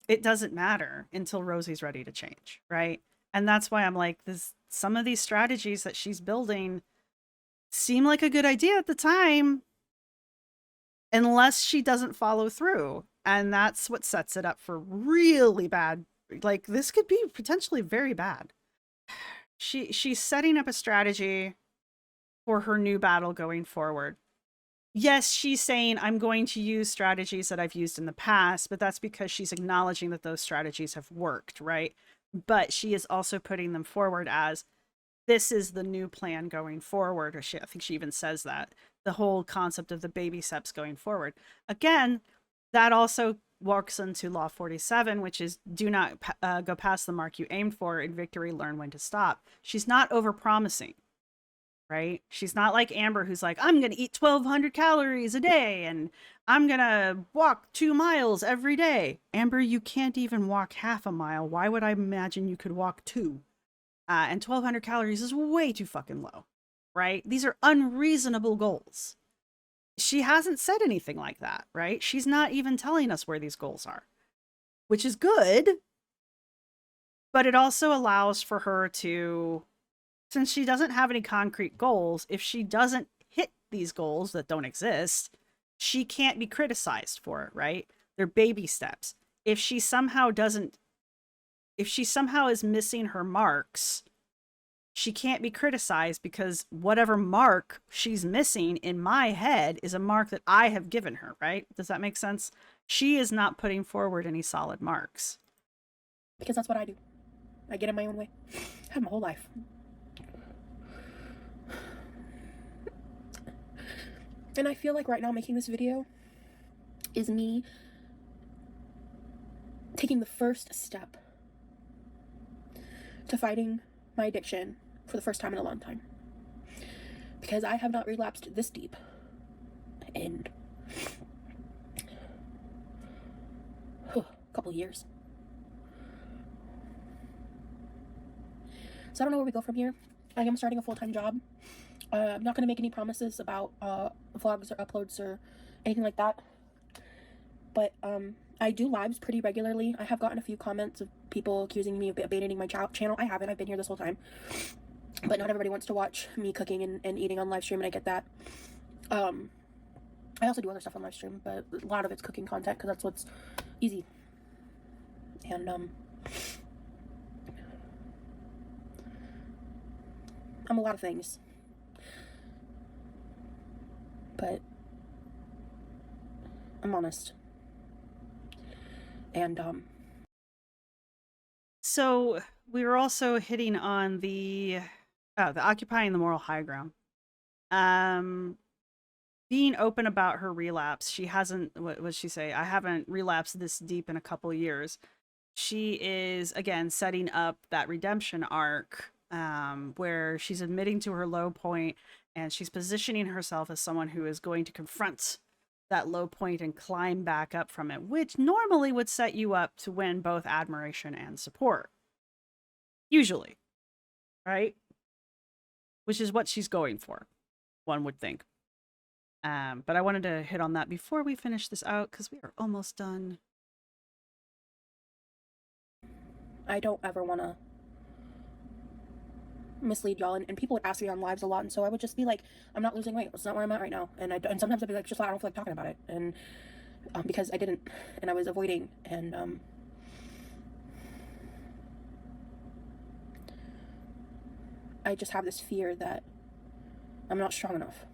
It doesn't matter until Rosie's ready to change, right? And that's why I'm like, some of these strategies that she's building seem like a good idea at the time, unless she doesn't follow through. And that's what sets it up for really bad. Like, this could be potentially very bad. She's setting up a strategy for her new battle going forward. Yes, she's saying, I'm going to use strategies that I've used in the past, but that's because she's acknowledging that those strategies have worked, right? But she is also putting them forward as, this is the new plan going forward. Or I think she even says that. The whole concept of the baby steps going forward. Again, that also walks into Law 47, which is do not go past the mark you aimed for. In victory, learn when to stop. She's not overpromising. right? She's not like Amber, who's like, I'm going to eat 1,200 calories a day and I'm going to walk 2 miles every day. Amber, you can't even walk half a mile. Why would I imagine you could walk 2? And 1,200 calories is way too fucking low, right? These are unreasonable goals. She hasn't said anything like that, right? She's not even telling us where these goals are, which is good, but it also allows for her to, since she doesn't have any concrete goals, if she doesn't hit these goals that don't exist, she can't be criticized for it, right? They're baby steps. If she somehow is missing her marks, she can't be criticized because whatever mark she's missing in my head is a mark that I have given her, right? Does that make sense? She is not putting forward any solid marks. Because that's what I do. I get in my own way. I have my whole life. And I feel like right now making this video is me taking the first step to fighting my addiction for the first time in a long time. Because I have not relapsed this deep in a couple years. So I don't know where we go from here. I am starting a full-time job. I'm not going to make any promises about vlogs or uploads or anything like that. But I do lives pretty regularly. I have gotten a few comments of people accusing me of abandoning my channel. I haven't. I've been here this whole time. But not everybody wants to watch me cooking and eating on live stream, and I get that. I also do other stuff on live stream, but a lot of it's cooking content because that's what's easy. And I'm a lot of things. But I'm honest. And so we were also hitting on the occupying the moral high ground. Being open about her relapse. She hasn't, what does she say? I haven't relapsed this deep in a couple years. She is, again, setting up that redemption arc where she's admitting to her low point and she's positioning herself as someone who is going to confront that low point and climb back up from it, which normally would set you up to win both admiration and support. Usually, right? Which is what she's going for, one would think. But I wanted to hit on that before we finish this out because we are almost done. I don't ever want to mislead y'all, and people would ask me on lives a lot, and so I would just be like, I'm not losing weight. That's not where I'm at right now. And sometimes I'd be like, just I don't feel like talking about it, and because I didn't, and I was avoiding, and I just have this fear that I'm not strong enough.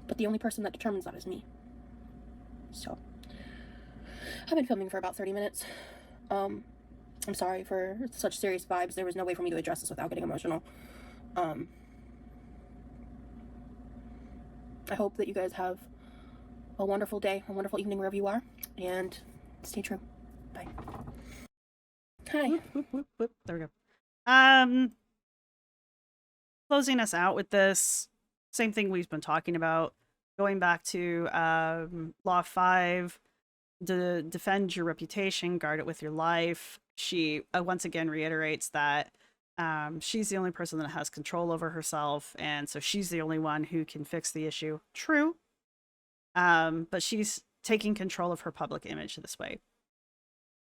But the only person that determines that is me. So I've been filming for about 30 minutes. I'm sorry for such serious vibes. There was no way for me to address this without getting emotional. I hope that you guys have a wonderful day, a wonderful evening wherever you are, and stay true. Bye. Hi. Whoop, whoop, whoop, whoop. There we go. Closing us out with this, same thing we've been talking about, going back to Law 5, defend your reputation, guard it with your life. She once again reiterates that she's the only person that has control over herself, and so she's the only one who can fix the issue. True. But she's taking control of her public image this way.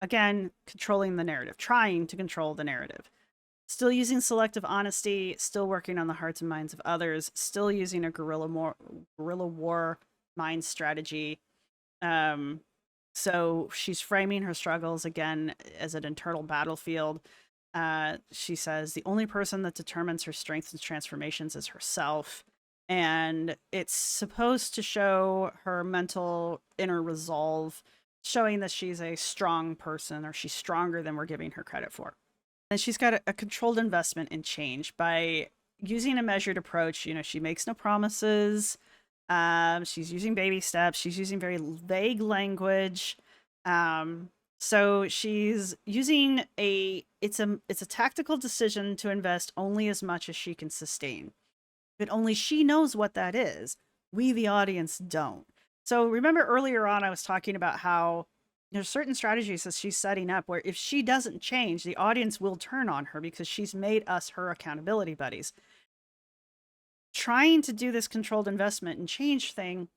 Again, controlling the narrative, trying to control the narrative. Still using selective honesty, still working on the hearts and minds of others, still using a guerrilla war mind strategy. So she's framing her struggles again as an internal battlefield. She says the only person that determines her strengths and transformations is herself. And it's supposed to show her mental inner resolve, showing that she's a strong person, or she's stronger than we're giving her credit for. And she's got a controlled investment in change by using a measured approach. You know, she makes no promises. She's using baby steps. She's using very vague language. So she's using it's a tactical decision to invest only as much as she can sustain. But only she knows what that is. We, the audience, don't. So remember earlier on, I was talking about how there's certain strategies that she's setting up where if she doesn't change, the audience will turn on her because she's made us her accountability buddies. Trying to do this controlled investment and change thing,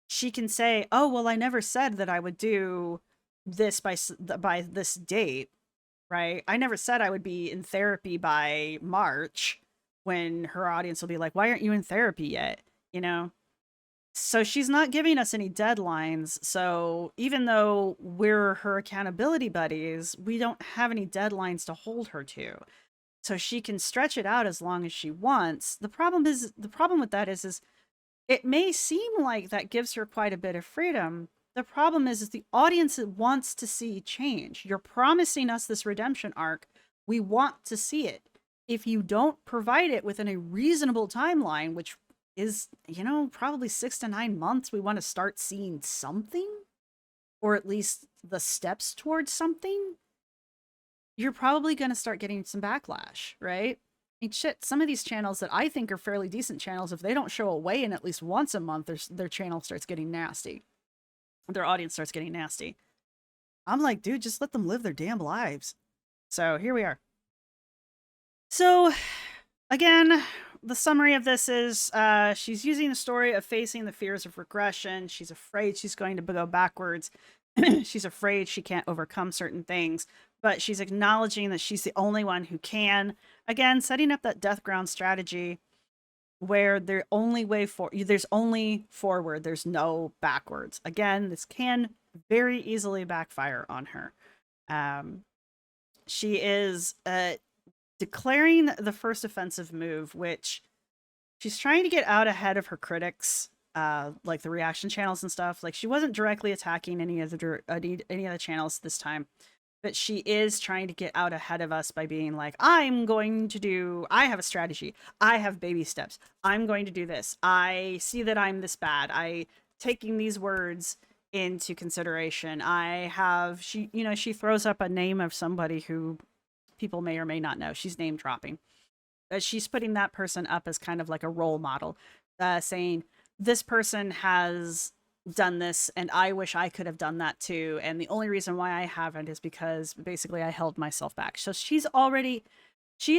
she can say, oh, well, I never said that I would do this by this date, right? I never said I would be in therapy by March, when her audience will be like, why aren't you in therapy yet? You know? So she's not giving us any deadlines. So even though we're her accountability buddies, we don't have any deadlines to hold her to. So she can stretch it out as long as she wants. The problem with that is it may seem like that gives her quite a bit of freedom. The problem is the audience wants to see change. You're promising us this redemption arc. We want to see it. If you don't provide it within a reasonable timeline, which is, probably 6 to 9 months, we want to start seeing something, or at least the steps towards something, you're probably going to start getting some backlash, right? I mean, shit, some of these channels that I think are fairly decent channels, if they don't show a weigh-in at least once a month, their channel starts getting nasty. Their audience starts getting nasty. I'm like, dude, just let them live their damn lives. So here we are. So, again, the summary of this is she's using the story of facing the fears of regression. She's afraid she's going to go backwards. She's afraid she can't overcome certain things, but she's acknowledging that she's the only one who can. Again, setting up that death ground strategy where there's only forward, there's no backwards. Again, this can very easily backfire on her. She is declaring the first offensive move, which she's trying to get out ahead of her critics, like the reaction channels and stuff. Like, she wasn't directly attacking any of the channels this time, but she is trying to get out ahead of us by being like, I have a strategy. I have baby steps. I'm going to do this. I see that I'm this bad. Taking these words into consideration. She throws up a name of somebody who people may or may not know. She's name dropping. She's putting that person up as kind of like a role model, saying, this person has done this and I wish I could have done that too. And the only reason why I haven't is because basically I held myself back. So she's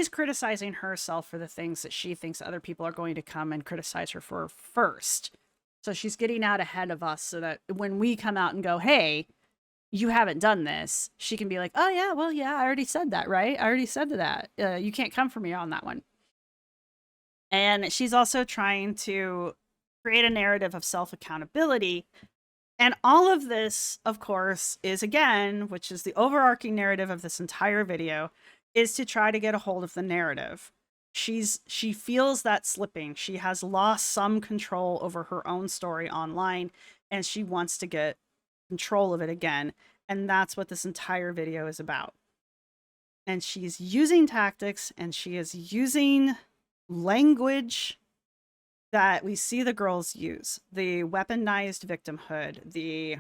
criticizing herself for the things that she thinks other people are going to come and criticize her for first. So she's getting out ahead of us so that when we come out and go, hey, you haven't done this, she can be like, oh yeah, well, yeah, I already said that, right? I already said that. You can't come for me on that one. And she's also trying to create a narrative of self-accountability. And all of this, of course, is, again, which is the overarching narrative of this entire video, is to try to get a hold of the narrative. She feels that slipping. She has lost some control over her own story online, and she wants to get control of it again. And that's what this entire video is about. And she's using tactics, and she is using language that we see the girls use. The weaponized victimhood, the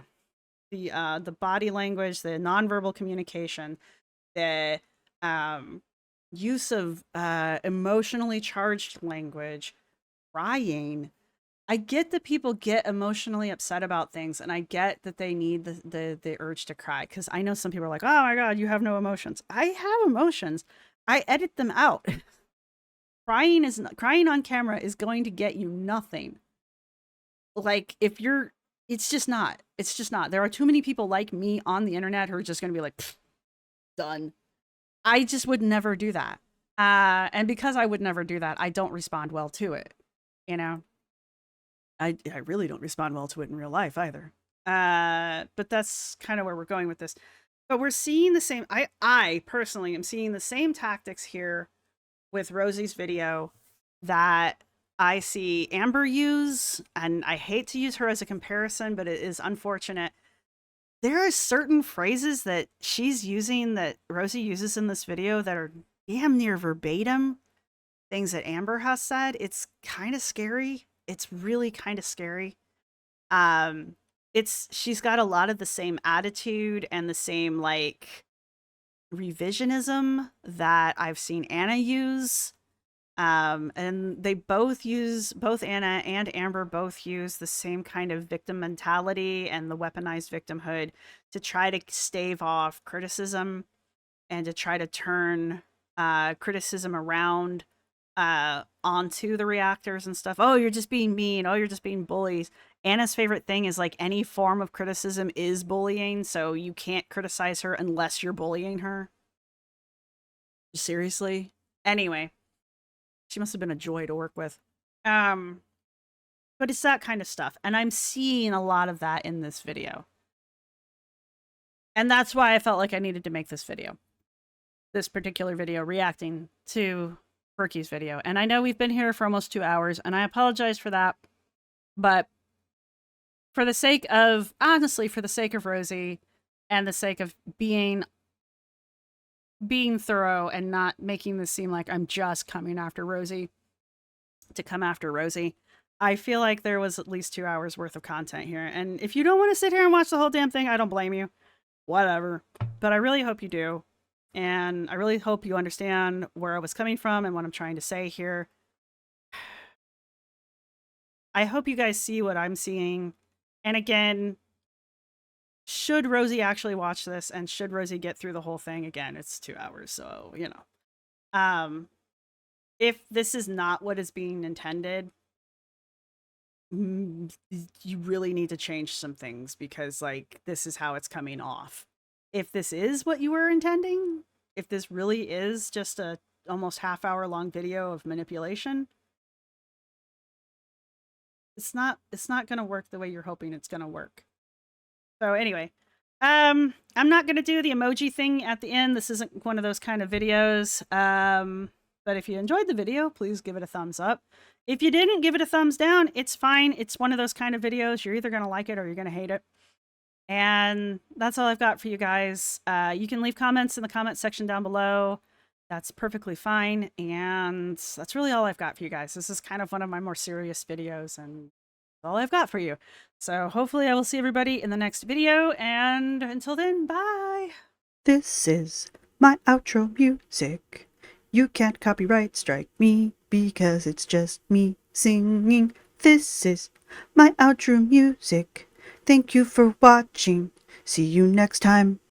body language, the nonverbal communication, the use of emotionally charged language, crying. I get that people get emotionally upset about things, and I get that they need the urge to cry, because I know some people are like, oh my god, you have no emotions. I have emotions. I edit them out. Crying on camera is going to get you nothing. Like, it's just not. There are too many people like me on the internet who are just going to be like, done. I just would never do that. And because I would never do that, I don't respond well to it. I really don't respond well to it in real life either. But that's kind of where we're going with this. But we're seeing the same. I personally am seeing the same tactics here with Rosie's video that I see Amber use, and I hate to use her as a comparison, but it is unfortunate. There are certain phrases that she's using that Rosie uses in this video that are damn near verbatim things that Amber has said. It's kind of scary. It's really kind of scary. she's got a lot of the same attitude and the same like revisionism that I've seen Anna use. And they both Anna and Amber both use the same kind of victim mentality and the weaponized victimhood to try to stave off criticism and to try to turn criticism around onto the reactors and stuff. Oh, you're just being mean. Oh, you're just being bullies. Anna's favorite thing is like any form of criticism is bullying, so you can't criticize her unless you're bullying her. Seriously? Anyway, she must have been a joy to work with. But it's that kind of stuff, and I'm seeing a lot of that in this video. And that's why I felt like I needed to make this video. This particular video reacting to Quirky's video. And I know we've been here for almost 2 hours, and I apologize for that. But for the sake of, honestly, for the sake of Rosie and the sake of being thorough and not making this seem like I'm just coming after Rosie to come after Rosie, I feel like there was at least 2 hours worth of content here. And if you don't want to sit here and watch the whole damn thing, I don't blame you. Whatever. But I really hope you do. And I really hope you understand where I was coming from and what I'm trying to say here. I hope you guys see what I'm seeing. And again, should Rosie actually watch this and should Rosie get through the whole thing, again, it's 2 hours. So, you know, if this is not what is being intended, you really need to change some things because like, this is how it's coming off. If this is what you were intending, if this really is just a almost half-hour long video of manipulation, it's not going to work the way you're hoping it's going to work. So anyway, I'm not going to do the emoji thing at the end. This isn't one of those kind of videos. But if you enjoyed the video, please give it a thumbs up. If you didn't, give it a thumbs down. It's fine. It's one of those kind of videos. You're either going to like it or you're going to hate it. And that's all I've got for you guys. You can leave comments in the comment section down below. That's perfectly fine. And that's really all I've got for you guys. This is kind of one of my more serious videos and that's all I've got for you. So hopefully I will see everybody in the next video. And until then, bye. This is my outro music. You can't copyright strike me because it's just me singing. This is my outro music. Thank you for watching. See you next time.